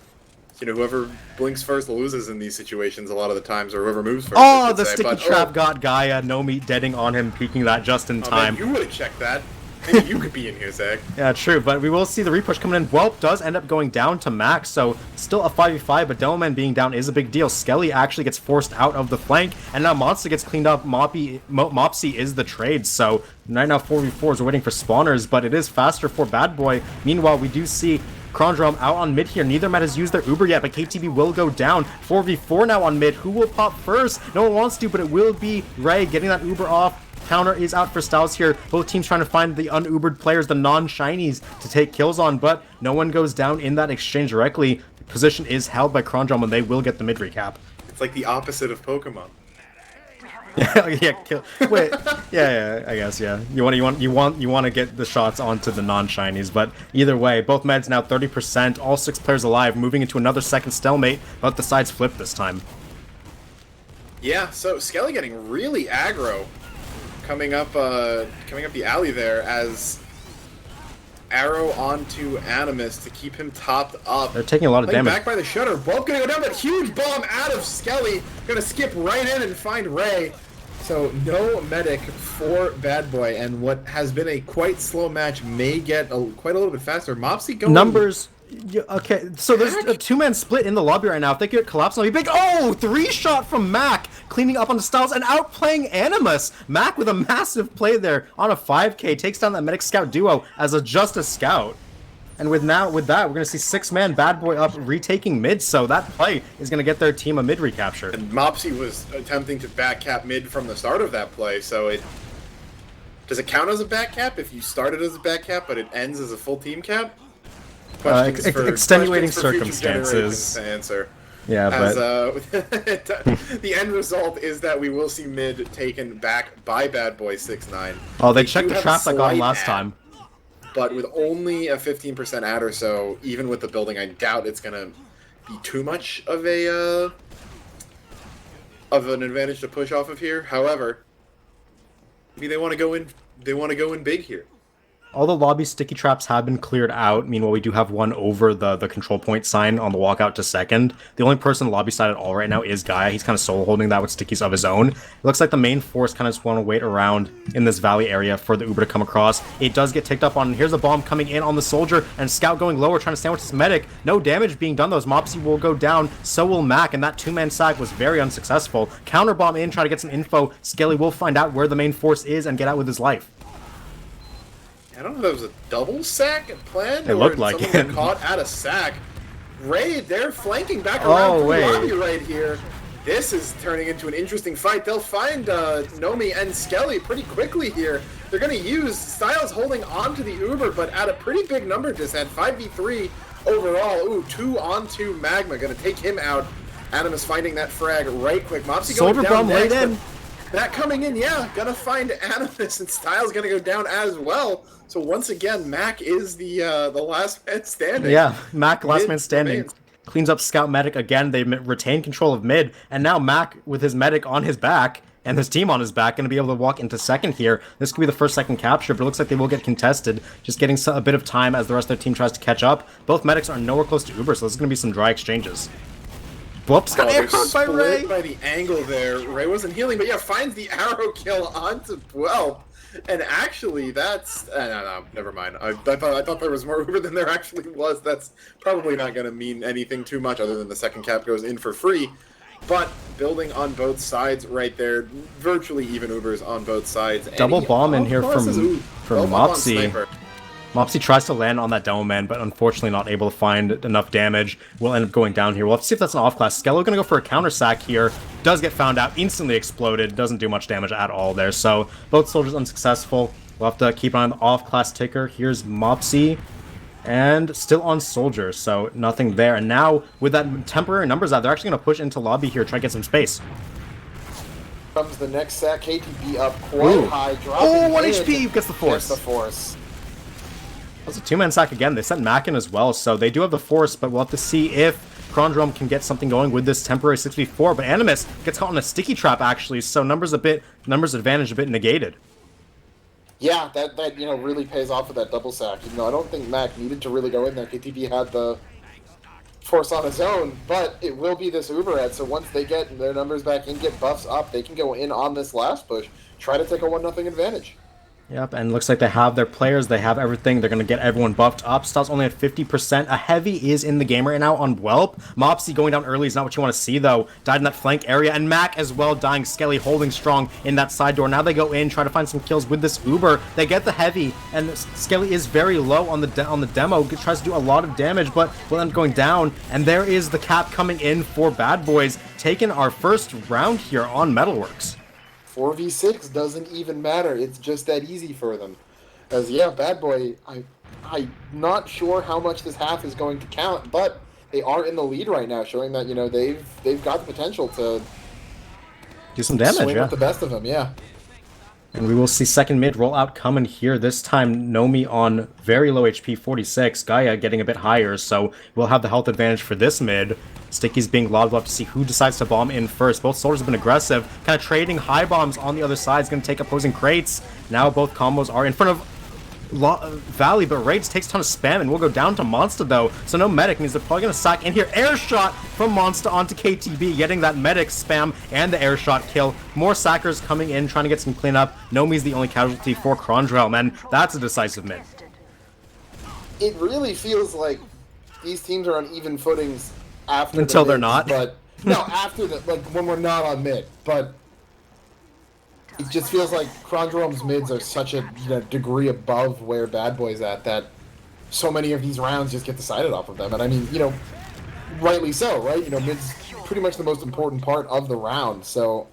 Whoever blinks first loses in these situations a lot of the times, or whoever moves first. Oh, the sticky trap got Gaia. Nomi deading on him, peeking that just in time. Man, you would have checked that. Maybe you could be in here, Zach. Yeah, true, but we will see the repush coming in. Whelp does end up going down to Max, so still a 5v5, but Demoman being down is a big deal. Skelly actually gets forced out of the flank, and now Monster gets cleaned up. Mopsy is the trade, so right now 4v4s are waiting for spawners, but it is faster for Bad Boy. Meanwhile, we do see Kronge out on mid here. Neither Met has used their Uber yet, but KTB will go down. 4v4 now on mid. Who will pop first? No one wants to, but it will be Ray getting that Uber off. Counter is out for Styles here. Both teams trying to find the un-Ubered players, the non-shinies, to take kills on, but no one goes down in that exchange directly. The position is held by Kronge, and they will get the mid recap. It's like the opposite of Pokemon. Yeah, kill. Wait, yeah, I guess, yeah. You want to get the shots onto the non-shinies, but either way, both meds now 30%, all 6 players alive, moving into another second stalemate, but the sides flip this time. Yeah, so Skelly getting really aggro, coming up the alley there as arrow onto Animus to keep him topped up. They're taking a lot of damage. Back by the shutter. Both gonna go down, but huge bomb out of Skelly. Gonna skip right in and find Ray. So no medic for Bad Boy, and what has been a quite slow match may get quite a little bit faster. Mopsy going... Numbers... Yeah, okay, so there's a 2-man split in the lobby right now. If they get collapsed, it'll be big. Oh, 3-shot from Mac, cleaning up on the Styles and outplaying Animus. Mac with a massive play there on a 5k, takes down that medic scout duo as just a scout. And with that, we're gonna see 6-man Bad Boy up retaking mid. So that play is gonna get their team a mid recapture. And Mopsy was attempting to back cap mid from the start of that play. So does it count as a back cap if you started as a back cap but it ends as a full team cap? Extenuating circumstances. To answer. Yeah, as, but the end result is that we will see mid taken back by Bad Boy 69. Oh, they checked the trap that got him last time. But with only a 15% add or so, even with the building, I doubt it's gonna be too much of an advantage to push off of here. However, maybe they want to go in. They want to go in big here. All the lobby sticky traps have been cleared out. Meanwhile, we do have one over the control point sign on the walkout to second. The only person lobby side at all right now is Gaia. He's kind of solo holding that with stickies of his own. It looks like the main force kind of just want to wait around in this valley area for the Uber to come across. It does get ticked up on. Here's a bomb coming in on the soldier, and Scout going lower, trying to sandwich his medic. No damage being done, though. Mopsy will go down. So will Mac, and that 2-man sag was very unsuccessful. Counter bomb in, try to get some info. Skelly will find out where the main force is and get out with his life. I don't know if that was a double sack planned It looked like it. Caught at a sack. Ray, they're flanking back around the lobby right here. This is turning into an interesting fight. They'll find Nomi and Skelly pretty quickly here. They're going to use Styles holding on to the Uber, but at a pretty big number just at 5v3 overall. Ooh, 2 onto Magma. Going to take him out. Animus finding that frag right quick. Mopsy going Soldier down bomb laid in. That coming in, yeah, gonna find Animus, and Styles gonna go down as well. So once again, Mac is the last man standing. Yeah, Mac, last man standing. Remains. Cleans up Scout Medic again. They retain control of mid, and now Mac with his medic on his back and his team on his back going to be able to walk into second here. This could be the first second capture, but it looks like they will get contested, just getting a bit of time as the rest of their team tries to catch up. Both medics are nowhere close to Uber, so this is going to be some dry exchanges. Whoops, got arrowed by Ray. By the angle there. Ray wasn't healing, but yeah, finds the arrow kill onto 12. And actually, that's... no, never mind. I thought there was more Uber than there actually was. That's probably not going to mean anything too much other than the second cap goes in for free. But building on both sides right there, virtually even Ubers on both sides. Double bomb in here from Mopsy. Mopsy tries to land on that demo man, but unfortunately not able to find enough damage. We'll end up going down here. We'll have to see if that's an off-class. Skello gonna go for a counter sack here. Does get found out, instantly exploded. Doesn't do much damage at all there. So both soldiers unsuccessful. We'll have to keep an eye on the off-class ticker. Here's Mopsy. And still on soldier, so nothing there. And now, with that temporary numbers out, they're actually gonna push into lobby here, try to get some space. Comes the next sack. KTB up quite high. Oh, 1 HP gets the force. Gets the force. That's a 2-man sack again. They sent Mac in as well, so they do have the force, but we'll have to see if Kronge can get something going with this temporary 6v4. But Animus gets caught in a sticky trap, actually, so numbers advantage a bit negated. Yeah, that really pays off with that double sack. Even though I don't think Mac needed to really go in there. KTB had the force on his own, but it will be this Uber ad, so once they get their numbers back and get buffs up, they can go in on this last push, try to take a 1-0 advantage. Yep, and looks like they have their players, they have everything, they're going to get everyone buffed up. Styles only at 50%. A heavy is in the game right now on Whelp. Mopsy going down early is not what you want to see, though. Died in that flank area, and Mac as well dying. Skelly holding strong in that side door. Now they go in, try to find some kills with this Uber. They get the heavy, and Skelly is very low on the demo. Tries to do a lot of damage, but will end up going down. And there is the cap coming in for Bad Boys, taking our first round here on Metalworks. 4v6 doesn't even matter. It's just that easy for them. As yeah, Bad Boy, I'm not sure how much this half is going to count, but they are in the lead right now, showing that, you know, they've got the potential to do some damage, swing yeah. with the best of them, yeah. And we will see second mid rollout coming here. This time, Nomi on very low HP, 46. Gaia getting a bit higher, so we'll have the health advantage for this mid. Sticky's being lobbed. We'll have to see who decides to bomb in first. Both soldiers have been aggressive, kind of trading high bombs on the other side. Is going to take opposing crates. Now both combos are in front of Valley, but Raids takes a ton of spam and will go down to Monster though, so no medic means they're probably going to sack in here. Air shot from Monster onto KTB, getting that medic spam and the air shot kill. More sackers coming in, trying to get some cleanup. Nomi's the only casualty for Kronge, and that's a decisive mid. It really feels like these teams are on even footings after until they're mids, not. But no, after the like when we're not on mid, but. It just feels like Kronge mids are such a degree above where Bad Boy's at that so many of these rounds just get decided off of them. And I mean, rightly so, right? Mid's pretty much the most important part of the round. So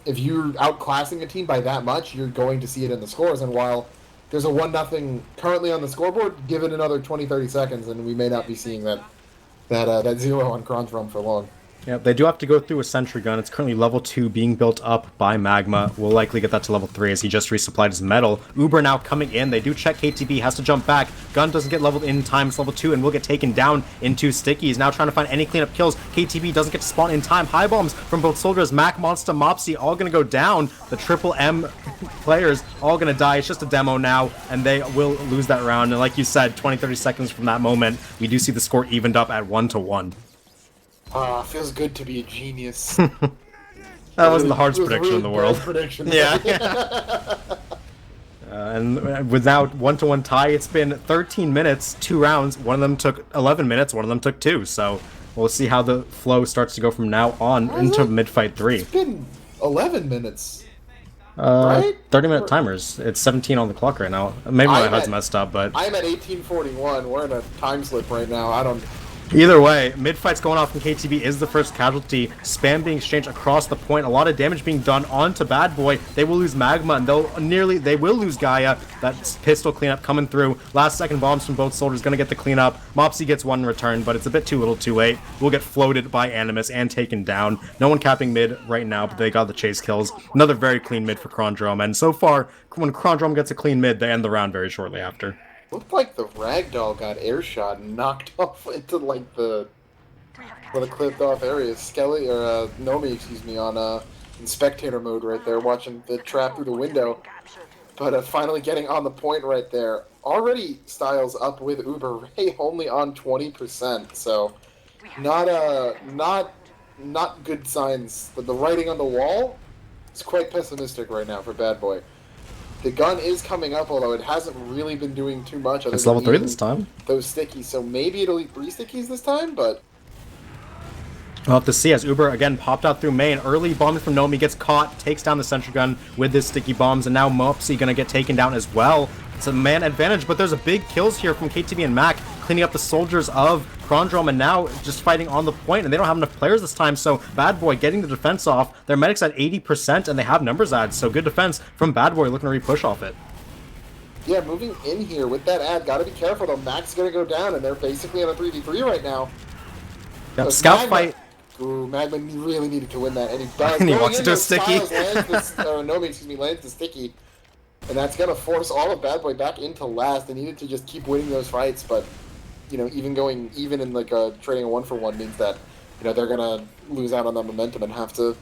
if you're outclassing a team by that much, you're going to see it in the scores. And while there's a 1-0 currently on the scoreboard, give it another 20-30 seconds and we may not be seeing that 0 on Kronge for long. Yeah, they do have to go through a sentry gun. It's currently level 2 being built up by Magma. We'll likely get that to level 3 as he just resupplied his metal. Uber now coming in. They do check KTB, has to jump back. Gun doesn't get leveled in time. It's level 2 and will get taken down into Sticky. He's now trying to find any cleanup kills. KTB doesn't get to spawn in time. High bombs from both soldiers. Mac, Monster, Mopsy all going to go down. The Triple M players all going to die. It's just a demo now and they will lose that round. And like you said, 20-30 seconds from that moment, we do see the score evened up at 1-1. Feels good to be a genius. That wasn't the hardest prediction in the world. Prediction. Yeah. And with now 1-1 tie, it's been 13 minutes, 2 rounds. One of them took 11 minutes, one of them took 2. So we'll see how the flow starts to go from now on into mid-fight 3. It's been 11 minutes. Right? 30-minute timers. It's 17 on the clock right now. Maybe my HUD's messed up, but I'm at 18:41. We're in a time slip right now. I don't. Either way, mid-fight's going off from KTB is the first casualty. Spam being exchanged across the point. A lot of damage being done onto Bad Boy. They will lose Magma, and they will lose Gaia. That pistol cleanup coming through. Last second bombs from both soldiers. Going to get the cleanup. Mopsy gets one in return, but it's a bit too little too late. We'll get floated by Animus and taken down. No one capping mid right now, but they got the chase kills. Another very clean mid for Kronge, and so far, when Kronge gets a clean mid, they end the round very shortly after. Looked like the ragdoll got air shot and knocked off into like the clipped off area. Skelly or Nomi, excuse me, on in spectator mode right there, watching the trap through the window. But finally getting on the point right there. Already Styles up with Uber Ray only on 20%. So not good signs. But the writing on the wall is quite pessimistic right now for Bad Boy. The gun is coming up, although it hasn't really been doing too much. It's level 3 this time. Those stickies, so maybe it'll eat 3 stickies this time, but... We'll have to see as Uber again popped out through main. Early bombing from Nomi gets caught, takes down the sentry gun with his sticky bombs, and now Mopsy gonna get taken down as well. It's a man advantage, but there's a big kills here from KTB and Mac, cleaning up the soldiers of Kronge, and now just fighting on the point, and they don't have enough players this time, so Bad Boy getting the defense off. Their medic's at 80%, and they have numbers adds, so good defense from Bad Boy looking to re-push off it. Yeah, moving in here with that ad, gotta be careful though. Mac's gonna go down, and they're basically on a 3v3 right now. Yep, scout fight. Ooh, Magma really needed to win that, and he does. And he walks into a sticky. Lands the sticky. And that's going to force all of Bad Boy back into last. They needed to just keep winning those fights, but, even going even in like trading a 1-for-1 means that, they're going to lose out on that momentum and have to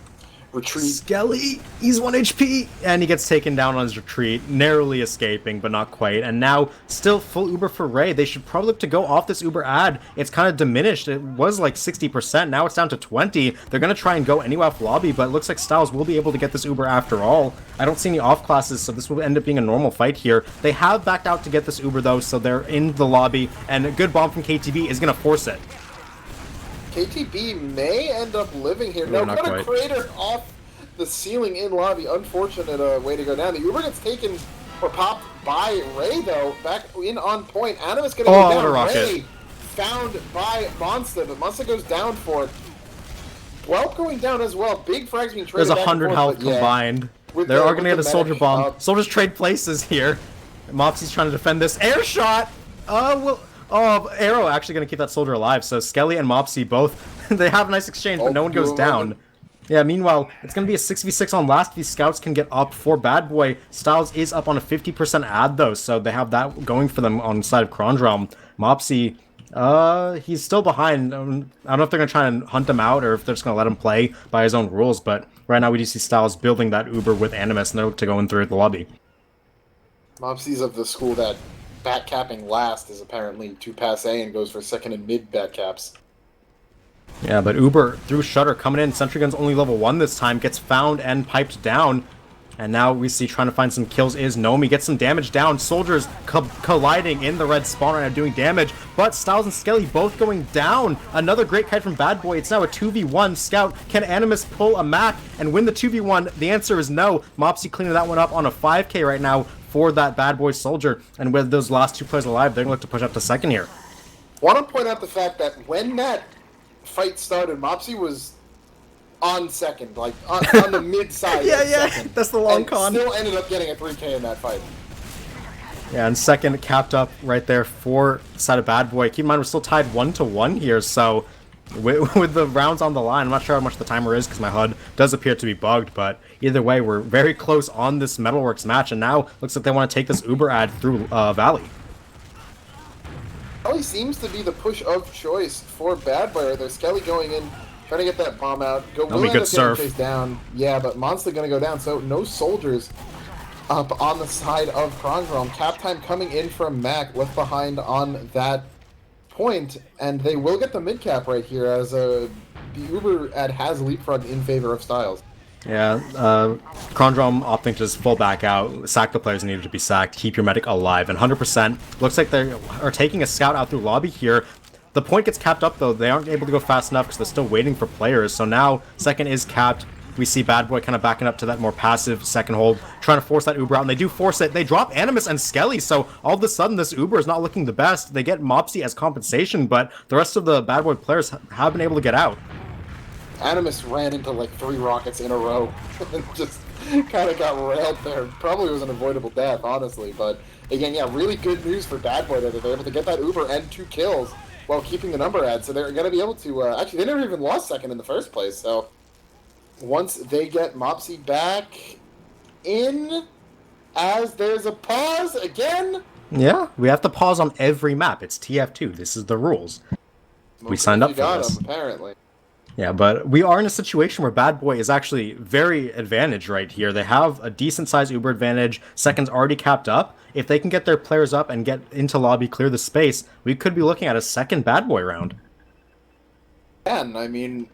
retreat. Skelly, he's 1 HP, and he gets taken down on his retreat, narrowly escaping, but not quite. And now, still full Uber for Ray. They should probably look to go off this Uber ad. It's kind of diminished. It was like 60%. Now it's down to 20. They're going to try and go anywhere off lobby, but it looks like Styles will be able to get this Uber after all. I don't see any off classes, so this will end up being a normal fight here. They have backed out to get this Uber, though, so they're in the lobby, and a good bomb from KTB is going to force it. KTB may end up living here. No, got a crater off the ceiling in lobby. Unfortunate way to go down. The Uber gets taken or popped by Ray, though. Back in on point. Animus going to go down. Ray found by Monster, but Monster goes down for it. Whelp going down as well. Big frags being traded. There's 100 health combined. They're all going to get a soldier bomb. Soldiers trade places here. Mopsy's trying to defend this. Air shot! Well... Oh, Arrow actually going to keep that soldier alive. So Skelly and Mopsy both, they have a nice exchange, but no one goes down. Yeah, meanwhile, it's going to be a 6v6 on last. These scouts can get up for Bad Boy. Styles is up on a 50% ad, though, so they have that going for them on the side of Kronge Realm. Mopsy, he's still behind. I don't know if they're going to try and hunt him out or if they're just going to let him play by his own rules, but right now we do see Styles building that Uber with Animus, and they're to go in through the lobby. Mopsy's of the school that bat capping last is apparently too passe and goes for second and mid bat caps. Yeah, but Uber through Shutter coming in. Sentry Gun's only level 1 this time, gets found and piped down. And now we see trying to find some kills is Nomi, gets some damage down. Soldiers colliding in the red spawn right now doing damage, but Styles and Skelly both going down. Another great kite from Bad Boy. It's now a 2v1 scout. Can Animus pull a map and win the 2v1? The answer is no. Mopsy cleaning that one up on a 5k right now for that Bad Boy soldier. And with those last two players alive, they're going to look to push up to second here. Want to point out the fact that when that fight started, Mopsy was on second, like on the mid side. Yeah, second, that's the long and con. Still ended up getting a 3k in that fight. Yeah, and second capped up right there for the side of Bad Boy. Keep in mind, we're still tied 1-1 here, so with the rounds on the line, I'm not sure how much the timer is because my HUD does appear to be bugged, but either way, we're very close on this Metalworks match, and now looks like they want to take this Uber ad through Valley. Valley seems to be the push of choice for Bad Boy. There's Skelly going in, trying to get that bomb out. That'll be good surf. Down. Yeah, but Monster going to go down, so no soldiers up on the side of Kronge Realm. Cap time coming in from Mac, left behind on that point, and they will get the mid cap right here as the Uber ad has leapfrogged in favor of Styles. Yeah, Kronge Realm opting to just full back out, sack the players needed to be sacked, keep your medic alive, and 100% looks like they are taking a scout out through lobby here. The point gets capped up though, they aren't able to go fast enough because they're still waiting for players, so now second is capped. We see Bad Boy kind of backing up to that more passive second hold, trying to force that Uber out, and they do force it. They drop Animus and Skelly, so all of a sudden this Uber is not looking the best. They get Mopsy as compensation, but the rest of the Bad Boy players have been able to get out. Animus ran into like 3 rockets in a row and just kind of got railed there. Probably was an avoidable death, honestly, but again, yeah, really good news for Bad Boy that they're able to get that Uber and 2 kills while keeping the number ad, so they're going to be able to, actually, they never even lost second in the first place, so once they get Mopsy back in, as there's a pause again. Yeah, we have to pause on every map. It's TF2. This is the rules. We signed up for this. Apparently. Yeah, but we are in a situation where Bad Boy is actually very advantaged right here. They have a decent-sized Uber advantage. Second's already capped up. If they can get their players up and get into lobby, clear the space, we could be looking at a second Bad Boy round. And, I mean,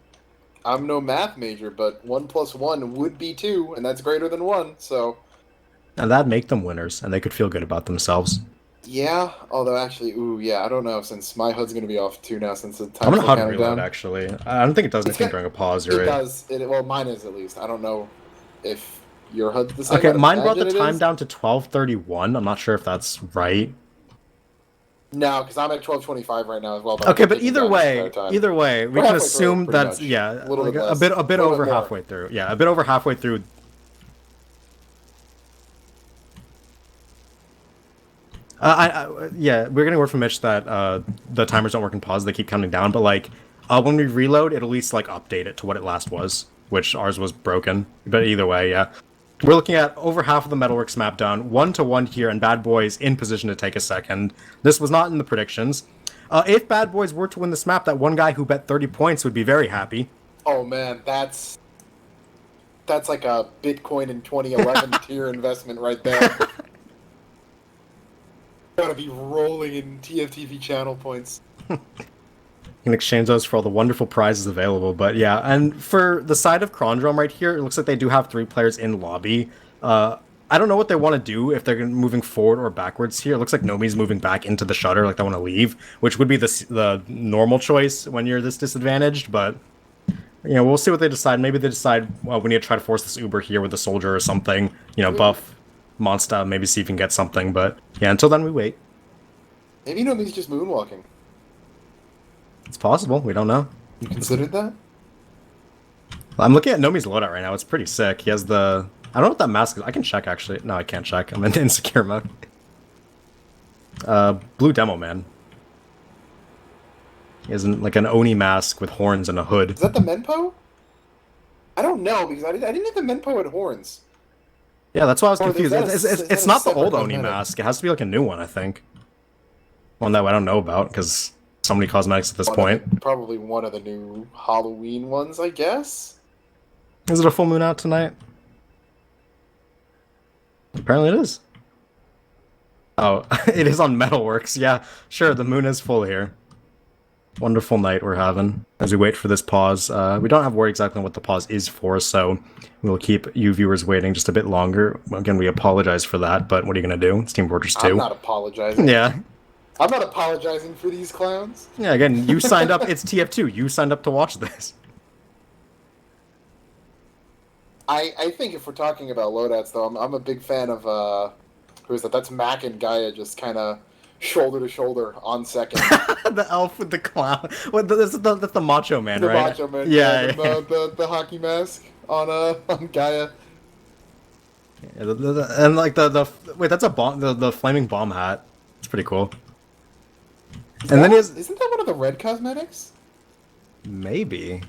I'm no math major, but 1 + 1 would be 2, and that's greater than 1, so... And that'd make them winners, and they could feel good about themselves. Yeah, although actually, ooh, yeah, I don't know, since my HUD's going to be off too now, since the I'm time's gonna HUD reload, down. actually. I don't think it does anything during a pause, you're It right. does. Well, mine is at least. I don't know if your HUD's the same. Okay, mine brought the time down to 12:31. I'm not sure if that's right. No, because I'm at 12:25 right now as well. Okay, but either way, we can assume that's much. yeah, A little like bit a less. bit A little over bit more. halfway through. Yeah, a bit over halfway through. Yeah, we're getting word from Mitch that the timers don't work in pause; they keep counting down. But like, when we reload, it'll at least like update it to what it last was, which ours was broken. But either way, yeah, we're looking at over half of the Metalworks map done, 1-1 here, and Bad Boys in position to take a second. This was not in the predictions. If Bad Boys were to win this map, that one guy who bet 30 points would be very happy. Oh man, that's like a Bitcoin in 2011 tier investment right there. Gotta be rolling in TFTV channel points. You can exchange those for all the wonderful prizes available, but yeah, and for the side of Kronge Realm right here, it looks like they do have 3 players in lobby. I don't know what they want to do, if they're moving forward or backwards here. It looks like Nomi's moving back into the Shutter, like they want to leave, which would be the normal choice when you're this disadvantaged, but you know, we'll see what they decide. Maybe they decide, well, we need to try to force this Uber here with a soldier or something, you know, buff Monster, maybe see if we can get something, but yeah, until then we wait. Maybe Nomi's just moonwalking. It's possible, we don't know. You considered that? I'm looking at Nomi's loadout right now, it's pretty sick. He has the... I don't know what that mask is. I can check, actually. No, I can't check. I'm in insecure mode. Blue Demo Man. He has like an Oni mask with horns and a hood. Is that the Menpo? I don't know, because I didn't think the Menpo had horns. Yeah, that's why I was Or is confused. that It's a not the separate old Oni cosmetic? mask. It has to be like a new one, I think. One that I don't know about, because so many cosmetics at this point. Probably one of the new Halloween ones, I guess? Is it a full moon out tonight? Apparently it is. Oh, it is on Metalworks. Yeah, sure, the moon is full here. Wonderful night we're having as we wait for this pause. We don't have word exactly on what the pause is for, so we'll keep you viewers waiting just a bit longer. Again, we apologize for that, but what are you going to do? It's Team Fortress 2. I'm not apologizing. Yeah. I'm not apologizing for these clowns. Yeah, again, you signed up. It's TF2. You signed up to watch this. I think if we're talking about loadouts, though, I'm a big fan of, who is that? That's Mac and Gaia just kind of shoulder to shoulder on second. The elf with the clown. What? That's the Macho Man, The right? Macho Man, Yeah. the hockey mask on Gaia. Yeah, and like the wait, that's a bomb. The flaming bomb hat. It's pretty cool. And then he has Isn't that one of the red cosmetics? maybe.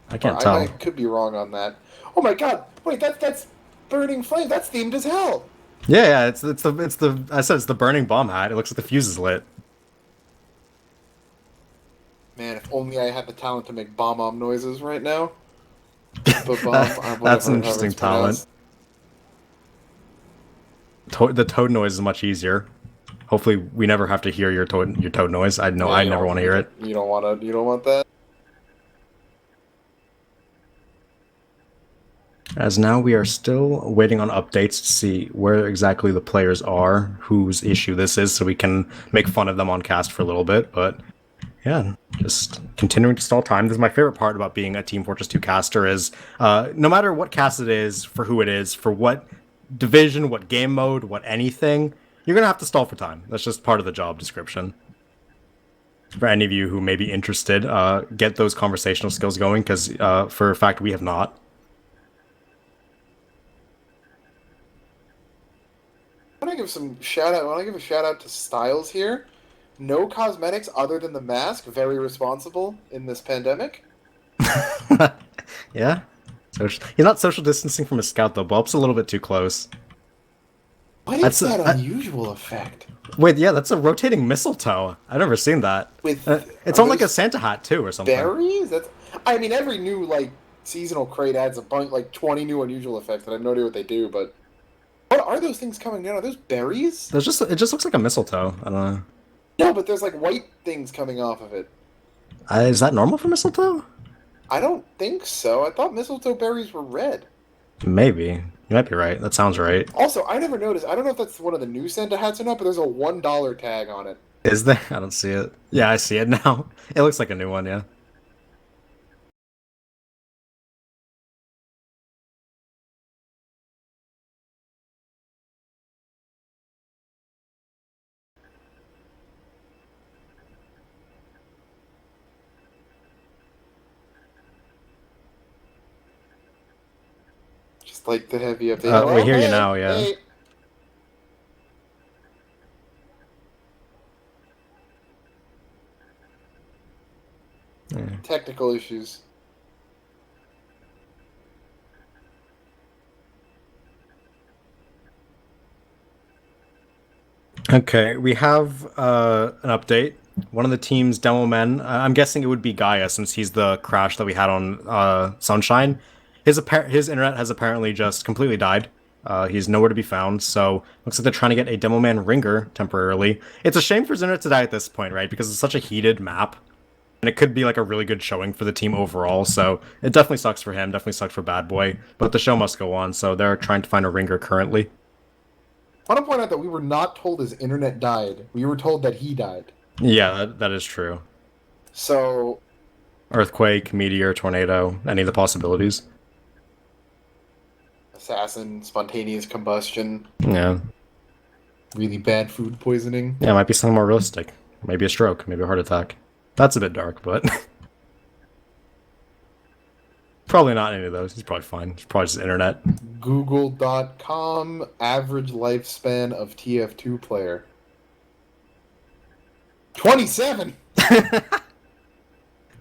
I can't I tell. could be wrong on that. Oh my god! Wait, that's burning flame. That's themed as hell. Yeah, it's the I said it's the burning bomb hat. It looks like the fuse is lit. Man, if only I had the talent to make bomb noises right now. Whatever, That's an however interesting it's talent. pronounced. The toad noise is much easier. Hopefully, we never have to hear your toad noise. I know Yeah, I you never don't- want to hear it. You don't want to. You don't want that. As now we are still waiting on updates to see where exactly the players are, whose issue this is, so we can make fun of them on cast for a little bit. But yeah, just continuing to stall time. This is my favorite part about being a Team Fortress 2 caster is no matter what cast it is, for who it is, for what division, what game mode, what anything, you're going to have to stall for time. That's just part of the job description. For any of you who may be interested, get those conversational skills going, because for a fact we have not. I want to give some shout out. I want to give a shout out to Styles here. No cosmetics other than the mask. Very responsible in this pandemic. Yeah. He's not social distancing from a scout, though. Bob's a little bit too close. What is that unusual effect? Wait, yeah, that's a rotating mistletoe. I've never seen that. With It's on like a Santa hat, too, or something. berries? I mean, every new like seasonal crate adds a bunch, like 20 new unusual effects, and I have no idea what they do. But what are those things coming down? Are those berries? It just looks like a mistletoe. I don't know. No, but there's like white things coming off of it. Is that normal for mistletoe? I don't think so. I thought mistletoe berries were red. Maybe. You might be right. That sounds right. Also, I never noticed. I don't know if that's one of the new Santa hats or not, but there's a $1 tag on it. Is there? I don't see it. Yeah, I see it now. It looks like a new one, yeah. Just like the heavy update. We hear you now, yeah. Hey. Technical issues. Okay, we have an update. One of the team's demo men, I'm guessing it would be Gaia since he's the crash that we had on Sunshine. His internet has apparently just completely died. He's nowhere to be found, so looks like they're trying to get a demo man ringer temporarily. It's a shame for his internet to die at this point, right? Because it's such a heated map. And it could be like a really good showing for the team overall, so it definitely sucks for him, definitely sucks for Bad Boy. But the show must go on, so they're trying to find a ringer currently. I want to point out that we were not told his internet died. We were told that he died. Yeah, that is true. So... Earthquake, meteor, tornado, any of the possibilities. Assassin, spontaneous combustion, Yeah. really bad food poisoning. Yeah, it might be something more realistic. Maybe a stroke, maybe a heart attack. That's a bit dark, but... probably not any of those. He's probably fine. It's probably just internet. Google.com, average lifespan of TF2 player. 27!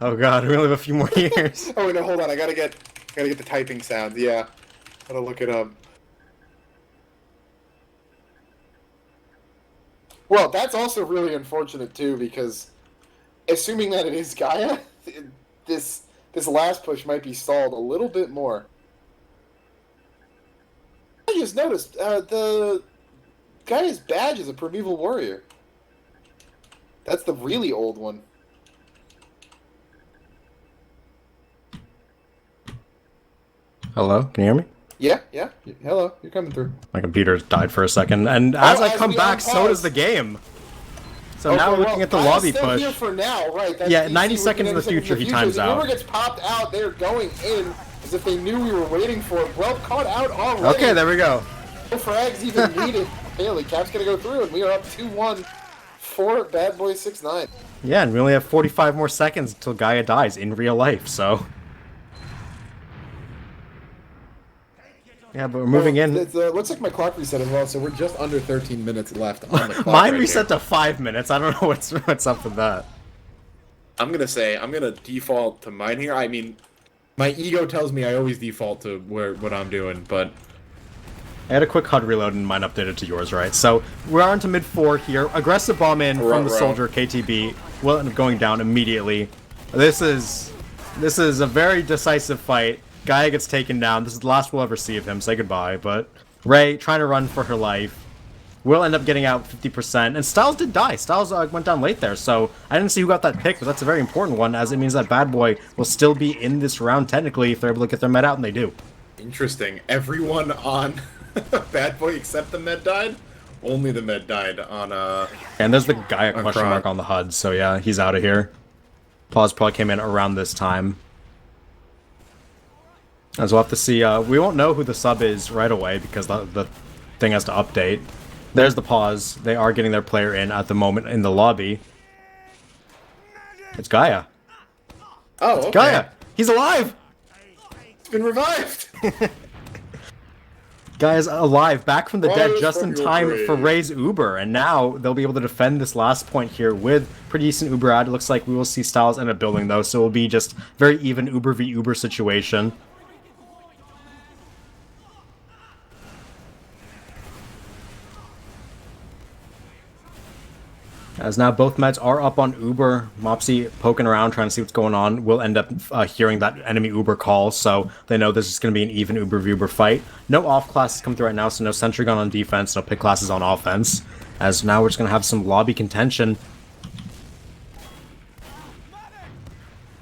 Oh god, we only have a few more years. Oh, no, hold on. I gotta get the typing sound. Yeah. Gotta look it up. Well, that's also really unfortunate, too, because assuming that it is Gaia, this last push might be stalled a little bit more. I just noticed, the Gaia's badge is a primeval warrior. That's the really old one. Hello, can you hear me? Yeah. Hello, you're coming through. My computer died for a second, and as I come back, so does the game. So now we're looking at the lobby still push. Here for now, right? That's Yeah, easy 90 with seconds in the future, he times out. Whoever gets popped out, they're going in as if they knew we were waiting for it. Well, caught out already. Okay, there we go. No frags even needed. Haley, Cap's gonna go through, and we are up 2-1 for badboy69. Yeah, and we only have 45 more seconds until Gaia dies in real life, so... Yeah, but we're moving in. It looks like my clock reset as well, so we're just under 13 minutes left on the clock. Mine reset to 5 minutes. I don't know what's up with that. I'm gonna default to mine here. I mean, my ego tells me I always default to what I'm doing, but I had a quick HUD reload and mine updated to yours, right? So we're on to mid-4 here. Aggressive bomb in from the soldier KTB. Will end up going down immediately. This is a very decisive fight. Gaia gets taken down. This is the last we'll ever see of him. Say goodbye. But Ray trying to run for her life. Will end up getting out 50%. And Styles did die. Styles went down late there. So I didn't see who got that pick, but that's a very important one, as it means that Bad Boy will still be in this round technically if they're able to get their med out, and they do. Interesting. Everyone on Bad Boy except the med died? Only the med died on And there's the Gaia question mark on the HUD, so yeah, he's out of here. Pause probably came in around this time. As we'll have to see, we won't know who the sub is right away because the thing has to update. There's the pause. They are getting their player in at the moment in the lobby. It's Gaia. Oh, okay. Gaia! He's alive! It's been revived! Gaia's alive, back from the dead just in time for Ray's Uber, and now they'll be able to defend this last point here with pretty decent Uber ad. It looks like we will see Styles end up building though, so it will be just very even Uber v Uber situation. As now both meds are up on Uber, Mopsy poking around trying to see what's going on. Will end up hearing that enemy Uber call, so they know this is going to be an even Uber v Uber fight. No off classes come through right now, so no sentry gun on defense, no pick classes on offense. As now we're just going to have some lobby contention.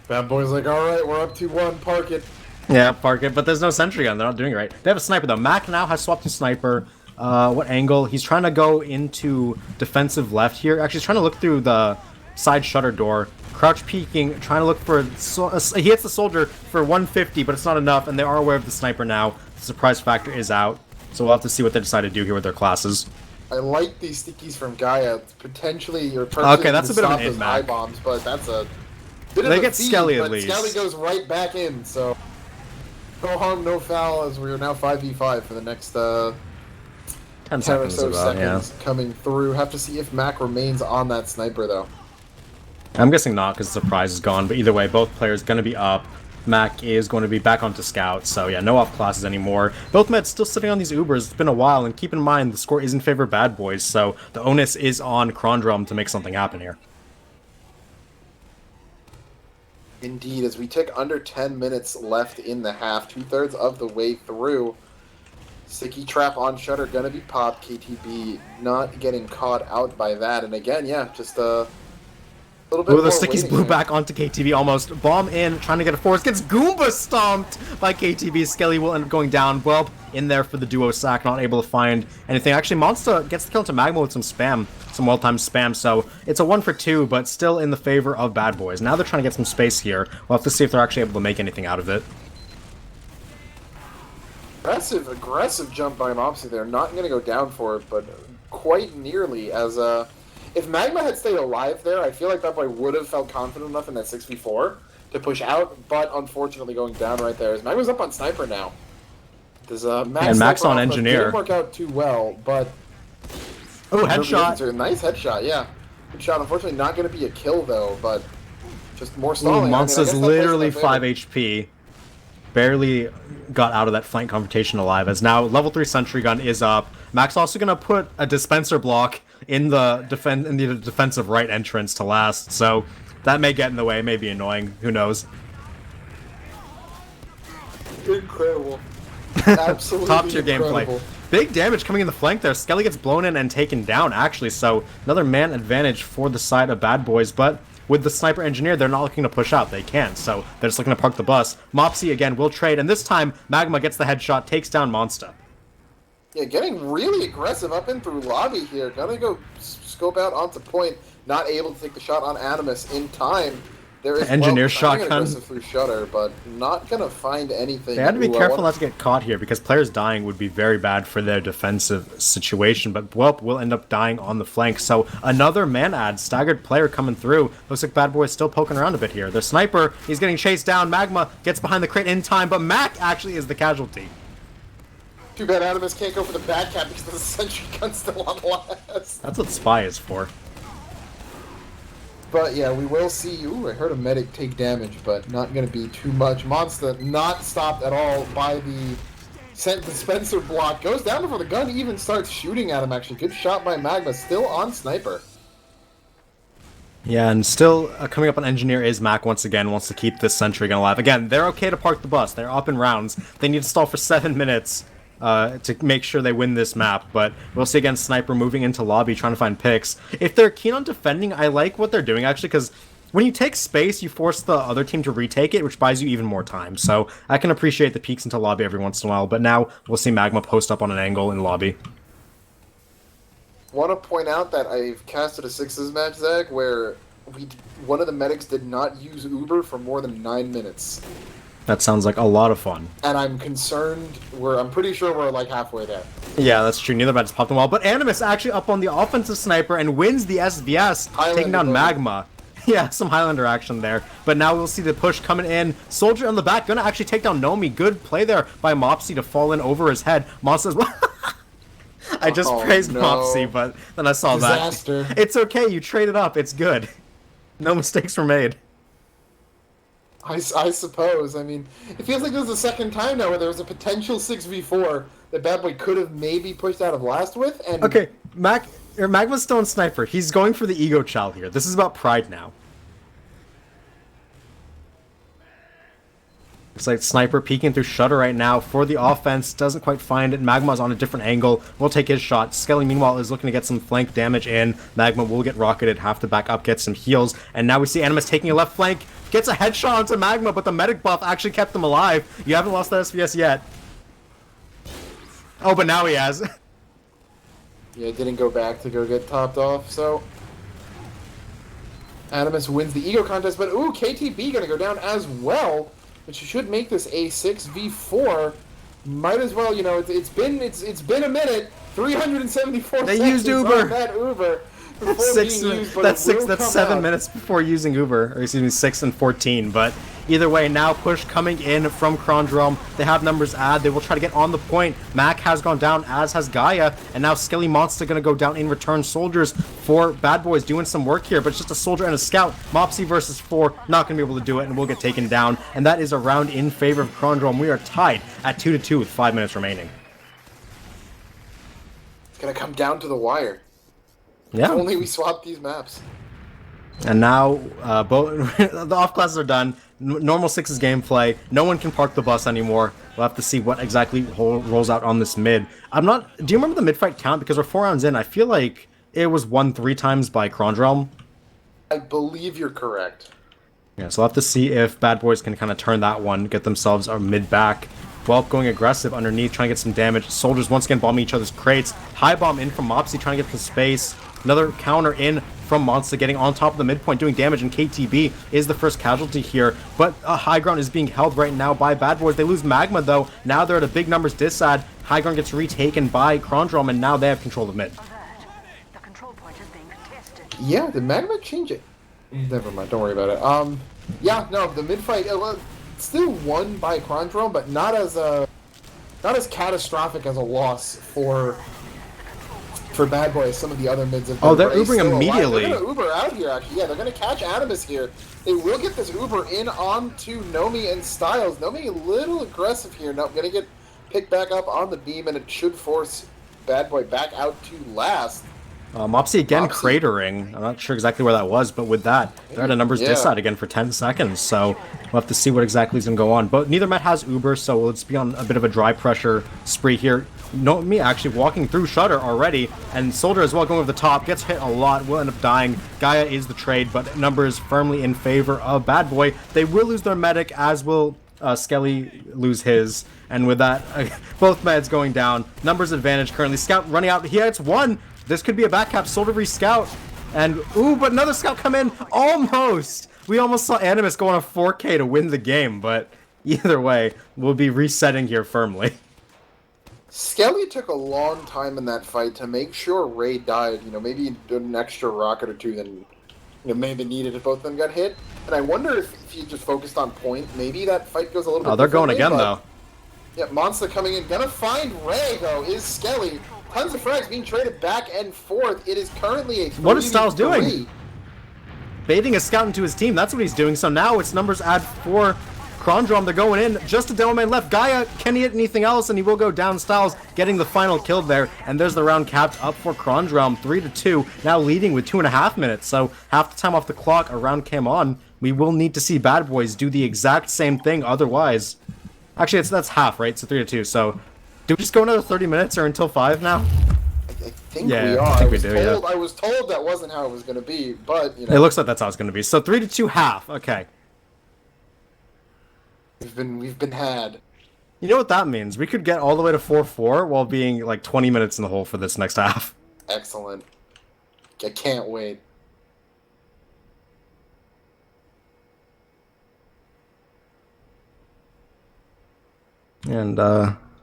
Bad Boy's like, alright, we're up 2-1, park it. Yeah, park it, but there's no sentry gun, they're not doing it right. They have a sniper though. Mac now has swapped to sniper. What angle? He's trying to go into defensive left here. Actually, he's trying to look through the side shutter door. Crouch peeking, trying to look for... he hits the soldier for 150, but it's not enough, and they are aware of the sniper now. The surprise factor is out, so we'll have to see what they decide to do here with their classes. I like these stickies from Gaia. Potentially, or okay, that's a bit of an in-mac. Bombs, but that's a bit they of get a feed, Skelly at but least. Skelly goes right back in, so... No harm, no foul, as we are now 5v5 for the next... 10 seconds, or so about, seconds coming through. Have to see if Mac remains on that sniper, though. I'm guessing not, because the surprise is gone, but either way, both players going to be up. Mac is going to be back onto scout, so yeah, no off classes anymore. Both meds still sitting on these Ubers. It's been a while, and keep in mind, the score is in favor of Bad Boys, so the onus is on Kronge to make something happen here. Indeed, as we take under 10 minutes left in the half, 2/3 of the way through. Sticky trap on shutter gonna be popped. KTB not getting caught out by that, and again, yeah, just a little bit more. The stickies blew back onto KTB almost. Bomb in, trying to get a force. Gets Goomba stomped by KTB. Skelly will end up going down. Well, in there for the duo sack, not able to find anything. Actually, Monster gets the kill into Magma with some spam, some well-timed spam, so it's a 1 for 2, but still in the favor of Bad Boys. Now they're trying to get some space here. We'll have to see if they're actually able to make anything out of it. Aggressive jump by Mopsy there. Not going to go down for it, but quite nearly. As if Magma had stayed alive there, I feel like Bad Boy would have felt confident enough in that 6v4 to push out, but unfortunately going down right there. As Magma's up on Sniper now. Does Max on Engineer. Didn't work out too well, but... Oh, headshot. Nice headshot, yeah. Good shot. Unfortunately, not going to be a kill, though, but just more Ooh, stalling. Monster's I guess that literally plays in our 5 HP. Barely got out of that flank confrontation alive, as now level 3 sentry gun is up. Mac's also going to put a dispenser block in the defensive right entrance to last, so that may get in the way, may be annoying, who knows. Incredible. Absolutely Top tier incredible. gameplay. Big damage coming in the flank there. Skelly gets blown in and taken down, actually, so another man advantage for the side of Bad Boys, but with the sniper engineer, they're not looking to push out. They can't, so they're just looking to park the bus. Mopsy, again, will trade, and this time, Magma gets the headshot, takes down Monster. Yeah, getting really aggressive up and through lobby here. Gonna go scope out onto point. Not able to take the shot on Animus in time. There is Engineer shotgun. Aggressive through Shutter, but not gonna find anything. They had to be Ooh, careful not to get caught here, because players dying would be very bad for their defensive situation, but Whelp will end up dying on the flank, so another man ad, staggered player coming through. Looks like Bad Boy is still poking around a bit here. Their sniper, he's getting chased down. Magma gets behind the crate in time, but Mac actually is the casualty. Too bad Animus can't go for the bad cap because the sentry gun's still on last. That's what Spy is for. But yeah, we will see. Ooh, I heard a medic take damage, but not going to be too much. Monster not stopped at all by the dispenser block. Goes down before the gun even starts shooting at him, actually. Good shot by Magma, still on Sniper. Yeah, and still coming up on Engineer is Mac once again, wants to keep this sentry gun alive. Again, they're okay to park the bus. They're up in rounds. They need to stall for 7 minutes to make sure they win this map, but we'll see again Sniper moving into lobby, trying to find picks. If they're keen on defending, I like what they're doing, actually, because when you take space, you force the other team to retake it, which buys you even more time. So I can appreciate the peeks into lobby every once in a while, but now we'll see Magma post up on an angle in lobby. Want to point out that I've casted a sixes match, Zag, where one of the medics did not use Uber for more than 9 minutes. That sounds like a lot of fun. And I'm concerned, I'm pretty sure we're like halfway there. Yeah, that's true. Neither bad's popped the wall. But Animus actually up on the offensive sniper and wins the SVS, taking down Magma. Yeah, some Highlander action there. But now we'll see the push coming in. Soldier on the back, gonna actually take down Nomi. Good play there by Mopsy to fall in over his head. Monster's... I just praised Mopsy, but then I saw Disaster. that. It's okay, you traded up. It's good. No mistakes were made. I suppose. I mean, it feels like this is the second time now where there was a potential 6v4 that Bad Boy could have maybe pushed out of last with. And okay, Magma's still in Sniper. He's going for the ego chow here. This is about pride now. Looks like Sniper peeking through Shutter right now for the offense. Doesn't quite find it. Magma's on a different angle. Will take his shot. Skelly, meanwhile, is looking to get some flank damage in. Magma will get rocketed. Have to back up, get some heals. And now we see Animus taking a left flank. Gets a headshot onto Magma, but the medic buff actually kept him alive. You haven't lost that SVS yet. Oh, but now he has. Yeah, didn't go back to go get topped off, so... Animus wins the ego contest, but ooh, KTB gonna go down as well. Which should make this a 6v4. Might as well, you know, it's been a minute. 374 they seconds used Uber. on that Uber. That's 7 minutes before using Uber, or excuse me, 6 and 14. But either way, now push coming in from Kronge. They have numbers add. They will try to get on the point. Mac has gone down, as has Gaia, and now Skelly Monster going to go down in return. Soldiers for Bad Boys doing some work here, but it's just a soldier and a scout. Mopsy versus 4, not going to be able to do it, and will get taken down. And that is a round in favor of Kronge. We are tied at 2-2 with 5 minutes remaining. It's going to come down to the wire. Yeah. If only we swap these maps. And now, both the off classes are done. Normal sixes gameplay. No one can park the bus anymore. We'll have to see what exactly rolls out on this mid. I'm not. Do you remember the mid fight count? Because we're 4 rounds in. I feel like it was won 3 times by Kronge. I believe you're correct. Yeah, so we'll have to see if Bad Boys can kind of turn that one, get themselves a mid back. Whelp going aggressive underneath, trying to get some damage. Soldiers once again bombing each other's crates. High bomb in from Mopsy, trying to get some space. Another counter in from Monster, getting on top of the midpoint, doing damage, and KTB is the first casualty here. But high ground is being held right now by Bad Boys. They lose Magma, though. Now they're at a big numbers disad. High ground gets retaken by Kronge, and now they have control of mid. Yeah, did Magma change it? Never mind, don't worry about it. Yeah, no, the mid fight still won by Kronge, but not as catastrophic as a loss for for Bad Boy as some of the other mids have been. Oh, they're Ray's Ubering still alive. immediately. They're going to Uber out here, actually. Yeah, they're going to catch Animus here. They will get this Uber in onto Nomi and Styles. Nomi a little aggressive here. Now, going to get picked back up on the beam, and it should force Bad Boy back out to last. Mopsy again cratering. I'm not sure exactly where that was, but with that, they're at a numbers decide again for 10 seconds, so we'll have to see what exactly is going to go on. But neither Met has Uber, so let's be on a bit of a dry pressure spree here. Me actually walking through Shutter already, and Soldier as well going over the top, gets hit a lot, will end up dying. Gaia is the trade, but numbers firmly in favor of Bad Boy. They will lose their medic, as will Skelly lose his, and with that, both meds going down. Numbers advantage currently. Scout running out. He hits one. This could be a back cap. Soldier v Scout. And, ooh, but another Scout come in. Almost! We almost saw Animus go on a 4K to win the game, but either way, we'll be resetting here firmly. Skelly took a long time in that fight to make sure Ray died. You know, maybe an extra rocket or two than maybe needed if both of them got hit. And I wonder if he just focused on point, maybe that fight goes a little bit they're going again, though. Yeah, Monster coming in. Gonna find Ray, though, is Skelly. Tons of frags being traded back and forth. It is currently a 3v3. What is Styles doing? Baiting a scout into his team. That's what he's doing. So now it's numbers add for Kronge. They're going in. Just a demo man left. Gaia, can he hit anything else? And he will go down. Styles getting the final kill there. And there's the round capped up for Kronge. 3-2. Now leading with 2.5 minutes. So half the time off the clock, a round came on. We will need to see Bad Boys do the exact same thing. Otherwise, actually, that's half, right? So 3-2. So do we just go another 30 minutes or until 5 now? I think we are. I was told that wasn't how it was going to be, but, you know. It looks like that's how it's going to be. So 3-2 half. Okay. We've been had. You know what that means? We could get all the way to 4-4 while being like 20 minutes in the hole for this next half. Excellent. I can't wait. And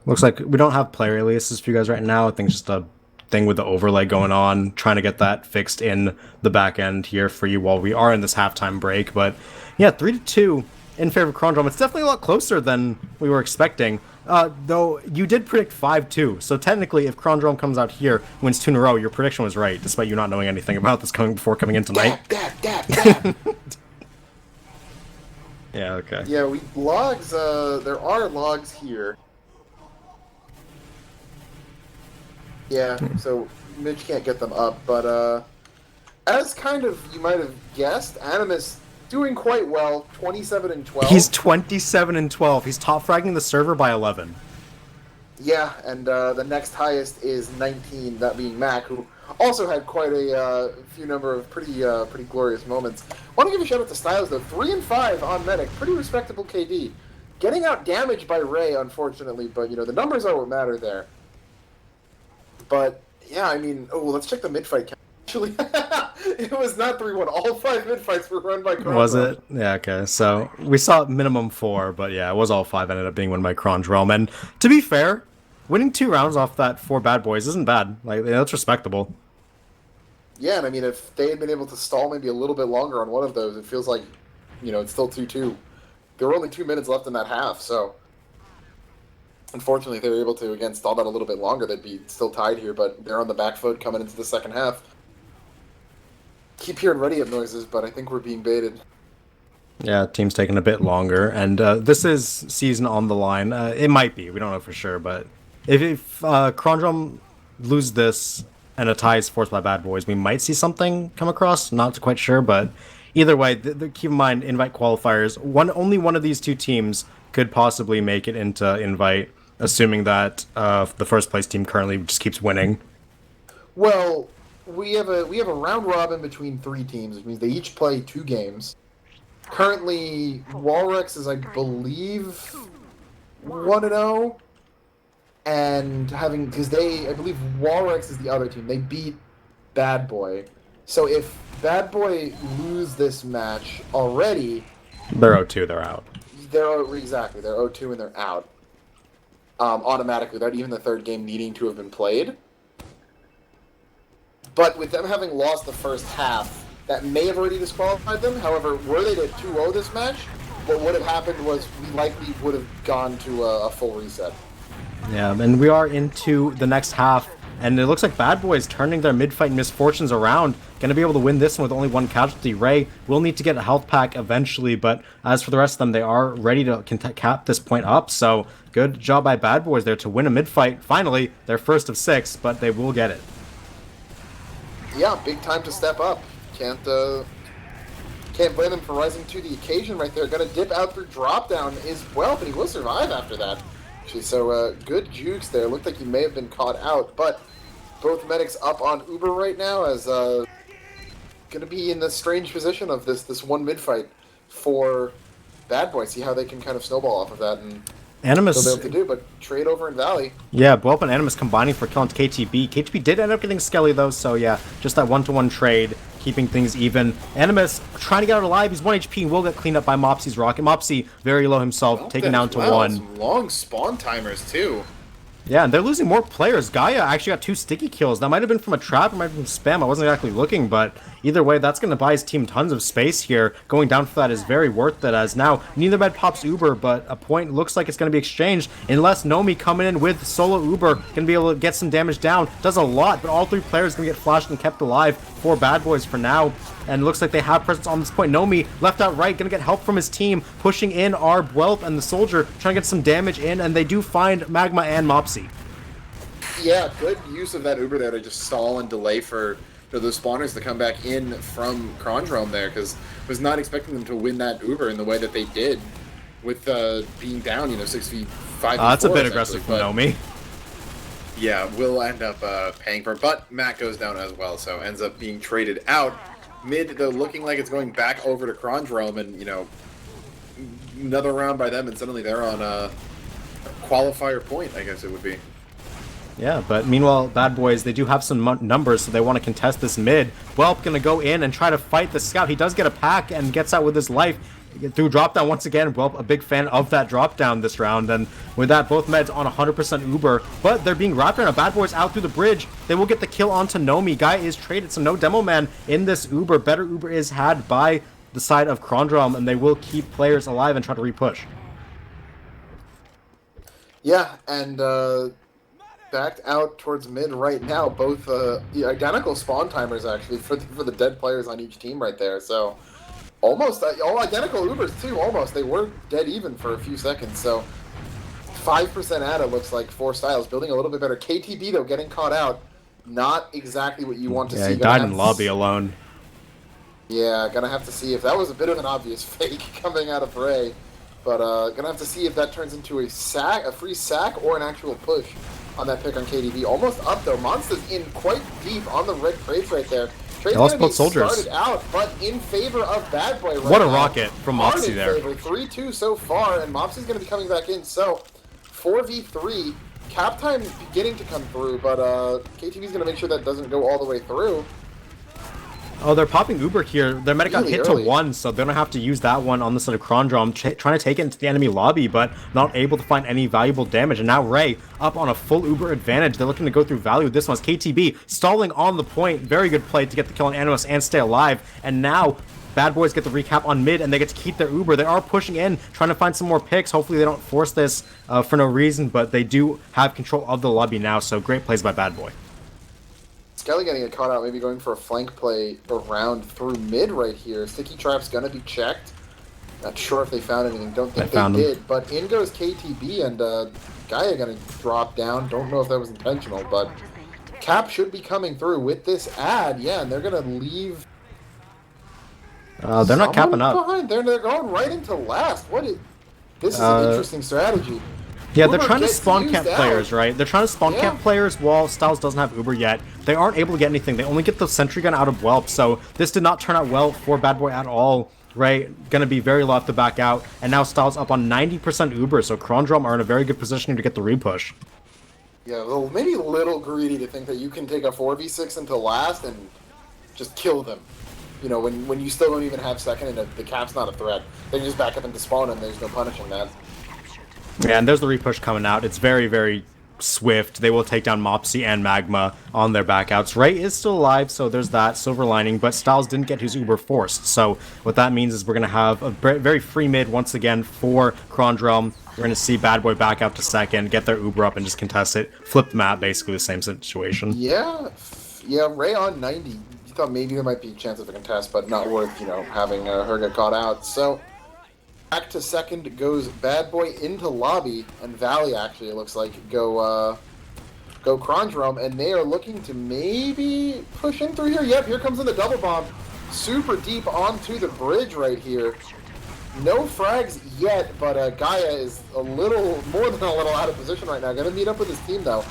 looks like we don't have player aliases for you guys right now. I think just a thing with the overlay going on, trying to get that fixed in the back end here for you while we are in this halftime break. But yeah, 3-2 in favor of Kronge. It's definitely a lot closer than we were expecting. Though you did predict 5-2, so technically if Kronge comes out here, wins 2 in a row, your prediction was right, despite you not knowing anything about this before coming in tonight. Dab. Yeah, okay. Yeah, logs, there are logs here. Yeah, so Mitch can't get them up, but as kind of you might have guessed, Animus doing quite well, 27-12. He's 27-12. He's top fragging the server by 11. Yeah, and the next highest is 19, that being Mac, who also had quite a few number of pretty glorious moments. Want to give a shout out to Styles though, 3-5 on Medic, pretty respectable KD. Getting out damaged by Ray, unfortunately, but you know the numbers are what matter there. But yeah, I mean, let's check the mid fight count. Actually, it was not 3-1. All 5 mid fights were run by Kronge. Was it? Yeah, okay. So we saw minimum 4, but yeah, it was all 5 ended up being won by Kronge. And to be fair, winning 2 rounds off that 4 Bad Boys isn't bad. Like, that's respectable. Yeah, and I mean, if they had been able to stall maybe a little bit longer on one of those, it feels like, you know, it's still 2-2. There were only 2 minutes left in that half, so unfortunately, if they were able to, again, stall that a little bit longer, they'd be still tied here, but they're on the back foot coming into the second half. Keep hearing ready-up noises, but I think we're being baited. Yeah, team's taking a bit longer, and this is season on the line. It might be, we don't know for sure, but if Kronge lose this and a tie is forced by Bad Boys, we might see something come across. Not quite sure, but either way, keep in mind, invite qualifiers. Only one of these 2 teams could possibly make it into invite, assuming that the first place team currently just keeps winning. Well, we have a round robin between 3 teams, which means they each play 2 games. Currently, Walrex is, I believe, 1-0, and because I believe Walrex is the other team. They beat Bad Boy. So if Bad Boy lose this match already, they're 0-2, they're out. They're 0-2 and they're out. Automatically, without even the 3rd game needing to have been played. But with them having lost the first half, that may have already disqualified them. However, were they to 2-0 this match, what would have happened was we likely would have gone to a full reset. Yeah, and we are into the next half, And it looks like Bad Boys turning their mid-fight misfortunes around. Going to be able to win this one with only one casualty. Ray will need to get a health pack eventually, but as for the rest of them, they are ready to cap this point up. So good job by Bad Boys there to win a mid-fight. Finally, their first of 6, but they will get it. Yeah, big time to step up. Can't blame them for rising to the occasion right there. Gonna dip out through drop down as well, but he will survive after that. Actually, so good jukes there. Looked like he may have been caught out, but both medics up on Uber right now as gonna be in the strange position of this one mid fight for Bad Boy. See how they can kind of snowball off of that and Animus. they'll be able to do, but trade over in Valley. Yeah, Bwelp and Animus combining for killing KTB. KTB did end up getting Skelly though, so yeah, just that one-to-one trade, keeping things even. Animus trying to get out alive. He's 1 HP and will get cleaned up by Mopsy's rocket. Mopsy very low himself, taken down to 1. Some long spawn timers too. Yeah, and they're losing more players. Gaia actually got 2 sticky kills. That might have been from a trap, it might have been from spam. I wasn't exactly looking, but either way, that's going to buy his team tons of space here. Going down for that is very worth it, as now neither med pops Uber, but a point looks like it's going to be exchanged, unless Nomi coming in with solo Uber, going to be able to get some damage down. Does a lot, but all 3 players going to get flashed and kept alive for Bad Boys for now. And looks like they have presence on this point. Nomi left out right, going to get help from his team, pushing in our Bwelp and the Soldier, trying to get some damage in, and they do find Magma and Mopsy. Yeah, good use of that Uber there to just stall and delay for those spawners to come back in from Kronge there, because I was not expecting them to win that Uber in the way that they did with being down, 6v5. That's a bit aggressive from Nomi. Yeah, will end up paying for it, but Matt goes down as well, so ends up being traded out. Mid, though, looking like it's going back over to Kronge and, another round by them, and suddenly they're on a qualifier point, I guess it would be. Yeah, but meanwhile, Bad Boys, they do have some numbers, so they want to contest this mid. Whelp going to go in and try to fight the scout. He does get a pack and gets out with his life through drop down once again. Whelp, a big fan of that drop down this round, and with that, both meds on 100% Uber, but they're being wrapped around. Bad Boys out through the bridge. They will get the kill onto Nomi. Guy is traded, so no demo man in this Uber. Better Uber is had by the side of Kronge, and they will keep players alive and try to repush. Yeah, and backed out towards mid right now. Both the identical spawn timers actually for the dead players on each team right there. So almost all identical Ubers too. Almost they were dead even for a few seconds. So 5% ADA looks like for Styles building a little bit better. KTB though getting caught out. Not exactly what you want to see. Yeah, he died in lobby alone. Yeah, gonna have to see if that was a bit of an obvious fake coming out of Ray. But gonna have to see if that turns into a free sack, or an actual push on that pick on KDB. Almost up though. Monster's in quite deep on the red crates right there. Trade's lost gonna be both soldiers. Started out, but in favor of Bad Boy right What a now. rocket from Mopsy there. 3-2 so far, and Mopsy's gonna be coming back in. So 4v3. Cap time beginning to come through, but KTB's gonna make sure that doesn't go all the way through. Oh, they're popping Uber here. Their medic got Really hit early. to 1, so they're going to have to use that one on the side of Kronge, trying to take it into the enemy lobby, but not able to find any valuable damage. And now Ray up on a full Uber advantage. They're looking to go through value with this one. KTB stalling on the point. Very good play to get the kill on Animus and stay alive. And now Bad Boys get the recap on mid, and they get to keep their Uber. They are pushing in, trying to find some more picks. Hopefully they don't force this for no reason, but they do have control of the lobby now, so great plays by Bad Boy. Skelly getting it caught out, maybe going for a flank play around through mid right here. Sticky Trap's gonna be checked. Not sure if they found anything. Don't think they did. But in goes KTB, and Gaia gonna drop down. Don't know if that was intentional, but Cap should be coming through with this ad. Yeah, and they're gonna leave. They're not capping up. Behind. They're going right into last. This is an interesting strategy. Yeah, they're Uber trying to gets spawn used camp out. players, right? They're trying to spawn Yeah. camp players while Styles doesn't have Uber yet. They aren't able to get anything. They only get the sentry gun out of Whelp, so this did not turn out well for Bad Boy at all, right? Gonna be very low to back out, and now Styles up on 90% Uber, so Kronge are in a very good position to get the repush. Yeah, maybe a little greedy to think that you can take a 4v6 into last and just kill them. When you still don't even have second and the cap's not a threat. They can just back up into spawn and there's no punishing that. Yeah, and there's the repush coming out. It's very, very swift. They will take down Mopsy and Magma on their backouts. Ray is still alive, so there's that silver lining, but Styles didn't get his Uber forced. So what that means is we're going to have a very free mid once again for Kronge. We're going to see Bad Boy back out to second, get their Uber up, and just contest it. Flip the map, basically the same situation. Yeah, Ray on 90. You thought maybe there might be a chance of a contest, but not worth, having her get caught out. So back to second goes Bad Boy into lobby, and Valley actually, it looks like, go Kronge, and they are looking to maybe push in through here. Yep, here comes in the double bomb. Super deep onto the bridge right here. No frags yet, but Gaia is a little, more than a little out of position right now. Going to meet up with his team, though.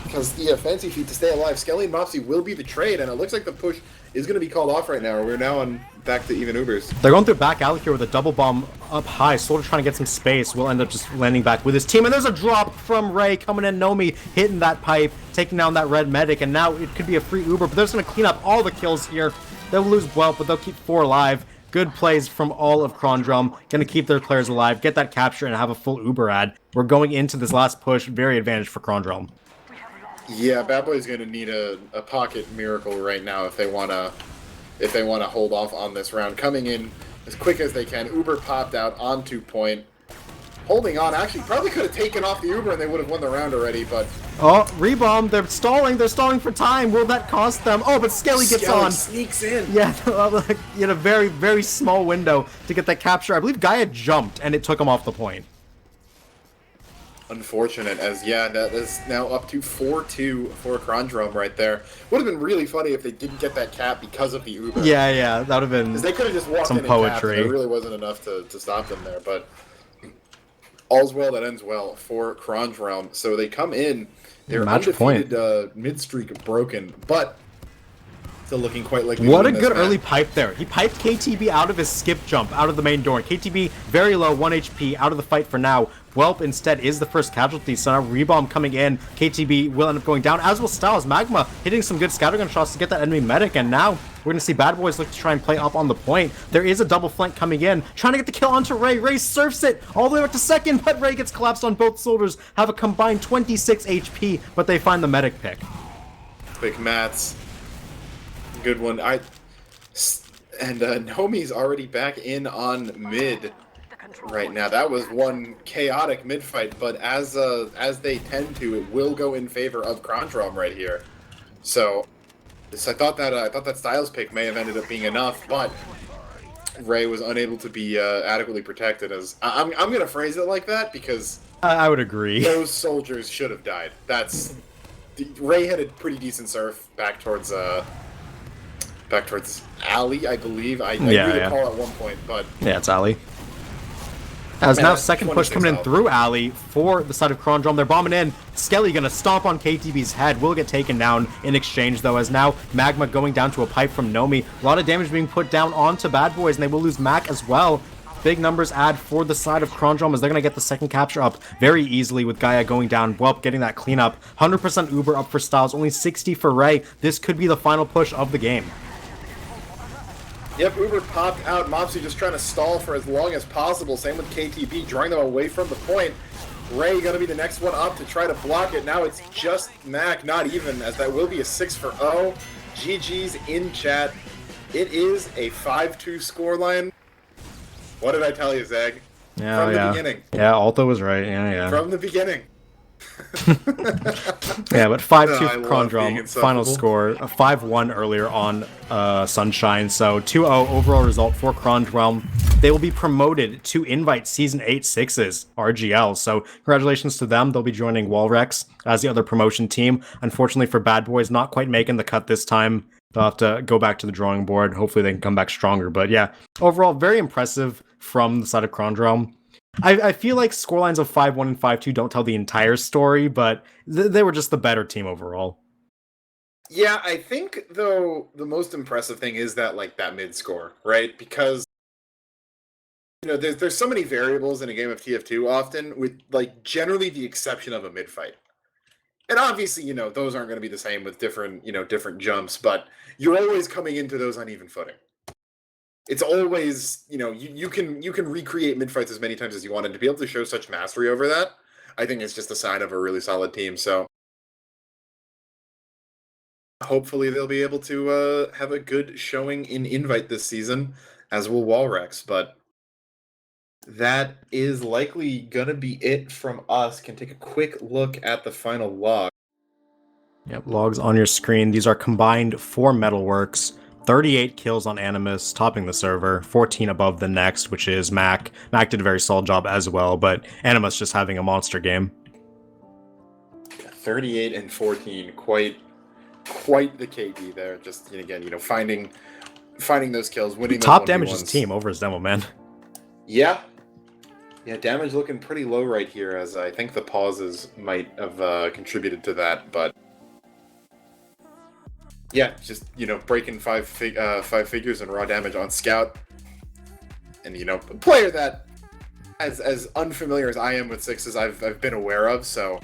Because the fancy feat to stay alive, Skelly and Mopsy will be the trade, and it looks like the push is going to be called off right now. We're now on back to even Ubers. They're going through back alley here with a double bomb up high. Soldier trying to get some space. Will end up just landing back with his team. And there's a drop from Ray coming in. Nomi hitting that pipe, taking down that red medic. And now it could be a free Uber, but they're just going to clean up all the kills here. They'll lose Whelp, but they'll keep 4 alive. Good plays from all of Kronge. Going to keep their players alive, get that capture, and have a full Uber ad. We're going into this last push. Very advantage for Kronge. Yeah, Bad Boy's going to need a pocket miracle right now if they want to hold off on this round. Coming in as quick as they can. Uber popped out onto point. Holding on. Actually, probably could have taken off the Uber and they would have won the round already, but... Oh, rebomb. They're stalling. They're stalling for time. Will that cost them? Oh, but Skelly gets on. Sneaks in. Yeah, in a very, very small window to get that capture. I believe Gaia jumped and it took him off the point. Unfortunate, as that is now up to 4-2 for Kronge right there. Would have been really funny if they didn't get that cap because of the Uber. Yeah, that would have been they could have just walked some in poetry. And capped, and there really wasn't enough to stop them there, but all's well that ends well for Kronge. So they come in, they're match undefeated mid streak broken, but still looking quite likely. What a good early pipe there. He piped KTB out of his skip jump, out of the main door. KTB very low, 1 HP, out of the fight for now. Whelp instead is the first casualty, so now Rebomb coming in. KTB will end up going down, as will Styles. Magma hitting some good scattergun shots to get that enemy medic, and now we're going to see Bad Boys look to try and play up on the point. There is a double flank coming in, trying to get the kill onto Ray. Ray surfs it all the way up to second, but Ray gets collapsed on both soldiers, have a combined 26 HP, but they find the medic pick. Quick mats. Good one. Nomi's already back in on mid right now. That was one chaotic mid fight, but as they tend to, it will go in favor of Kronge right here. So I thought that Styles pick may have ended up being enough, but Ray was unable to be adequately protected. As I'm gonna phrase it like that because I would agree. Those soldiers should have died. Ray had a pretty decent surf back towards Alley, I believe. I agreed to call at one point, but yeah, it's Alley. As now second push coming in through Alley for the side of Kronge. They're bombing in. Skelly gonna stomp on KTB's head. Will get taken down in exchange though, as now Magma going down to a pipe from Nomi. A lot of damage being put down onto Bad Boys, and they will lose Mac as well. Big numbers add for the side of Kronge as they're going to get the second capture up very easily with Gaia going down. Whelp getting that cleanup. 100% Uber up for Styles, only 60 for Ray. This could be the final push of the game. Yep, Uber popped out. Mopsy just trying to stall for as long as possible. Same with KTB, drawing them away from the point. Ray going to be the next one up to try to block it. Now it's just Mac, not even, as that will be a 6-0. GG's in chat. It is a 5-2 scoreline. What did I tell you, Zag? Yeah, From the beginning. Yeah, Alto was right. Yeah. From the beginning. Yeah, but 5-2 for Kronge. Final score, 5-1 earlier on Sunshine. So 2-0 overall result for Kronge. They will be promoted to Invite Season 8 6's RGL. So congratulations to them. They'll be joining Walrex as the other promotion team. Unfortunately for Bad Boys, not quite making the cut this time. They'll have to go back to the drawing board. Hopefully they can come back stronger. But yeah, overall, very impressive from the side of Kronge. I feel like scorelines of 5-1 and 5-2 don't tell the entire story, but they were just the better team overall. Yeah, I think, though, the most impressive thing is that mid score, right? Because, there's so many variables in a game of TF2 often, with, generally the exception of a mid fight. And obviously, those aren't going to be the same with different jumps, but you're always coming into those on even footing. It's always, you can recreate mid fights as many times as you want, and to be able to show such mastery over that, I think it's just a sign of a really solid team. So hopefully they'll be able to have a good showing in Invite this season, as will Walrex. But that is likely going to be it from us. Can take a quick look at the final log. Yep, logs on your screen. These are combined for Metalworks. 38 kills on Animus, topping the server. 14 above the next, which is Mac. Mac did a very solid job as well, but Animus just having a monster game. 38 and 14, quite the KD there. Just again, finding those kills, winning. Top those damage his team over his demo man. Yeah, damage looking pretty low right here, as I think the pauses might have contributed to that, but. Yeah, just breaking five figures in raw damage on Scout, and a player that, as unfamiliar as I am with sixes, I've been aware of, so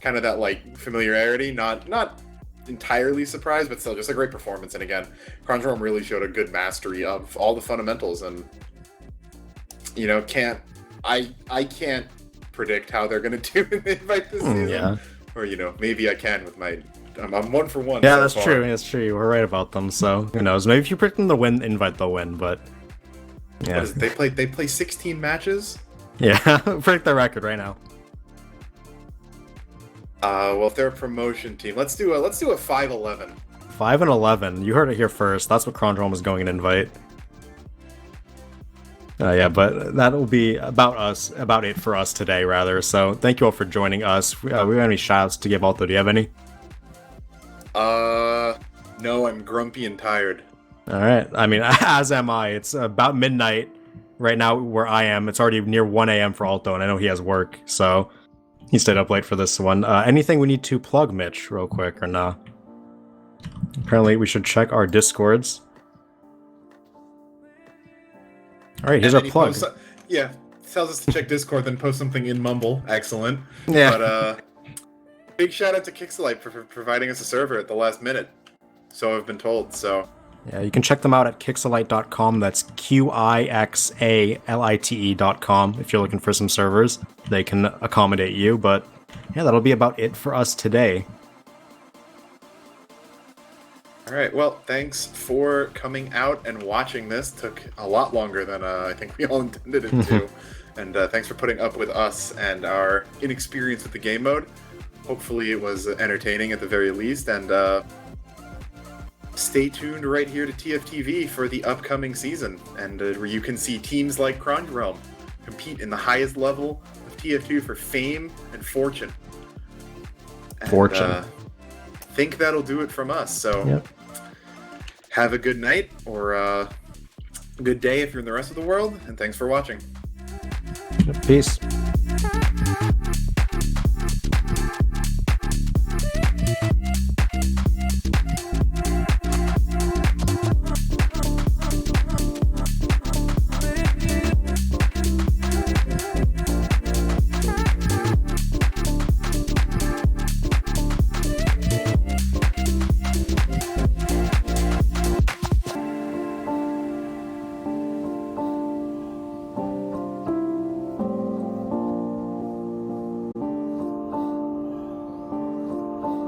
kind of that like familiarity, not entirely surprised, but still just a great performance. And again, Kronge really showed a good mastery of all the fundamentals, and I can't predict how they're gonna do in the Invite this season, yeah. Or maybe I can with my. I'm 1 for 1. Yeah, so that's far. true. That's true. You were right about them. So who knows? Maybe if you predict them to win Invite, they'll win. But yeah, they play 16 matches. Yeah, predict their record right now. Well, if they're a promotion team, let's do a 5-11. 5-11. You heard it here first. That's what Kronge was going in Invite. Yeah, but that'll be about it for us today, rather. So thank you all for joining us. We have any shout-outs to give Alto? Do you have any? No, I'm grumpy and tired. All right. I mean, as am I. It's about midnight right now where I am. It's already near 1 a.m. for Alto, and I know he has work, so he stayed up late for this one. Anything we need to plug, Mitch, real quick, or nah? Apparently, we should check our Discords. All right, here's our plug. Yeah, tells us to check Discord, then post something in Mumble. Excellent. Yeah. But big shout out to Kixelite for providing us a server at the last minute. So I've been told. So yeah, you can check them out at Kixelite.com. That's QIXALITE.com. If you're looking for some servers, they can accommodate you. But yeah, that'll be about it for us today. All right. Well, thanks for coming out and watching this. Took a lot longer than I think we all intended it to. And thanks for putting up with us and our inexperience with the game mode. Hopefully it was entertaining at the very least. And stay tuned right here to TFTV for the upcoming season. And where you can see teams like Kronge compete in the highest level of TF2 for fame and fortune. And, think that'll do it from us. So yep. Have a good night or a good day if you're in the rest of the world. And thanks for watching. Peace.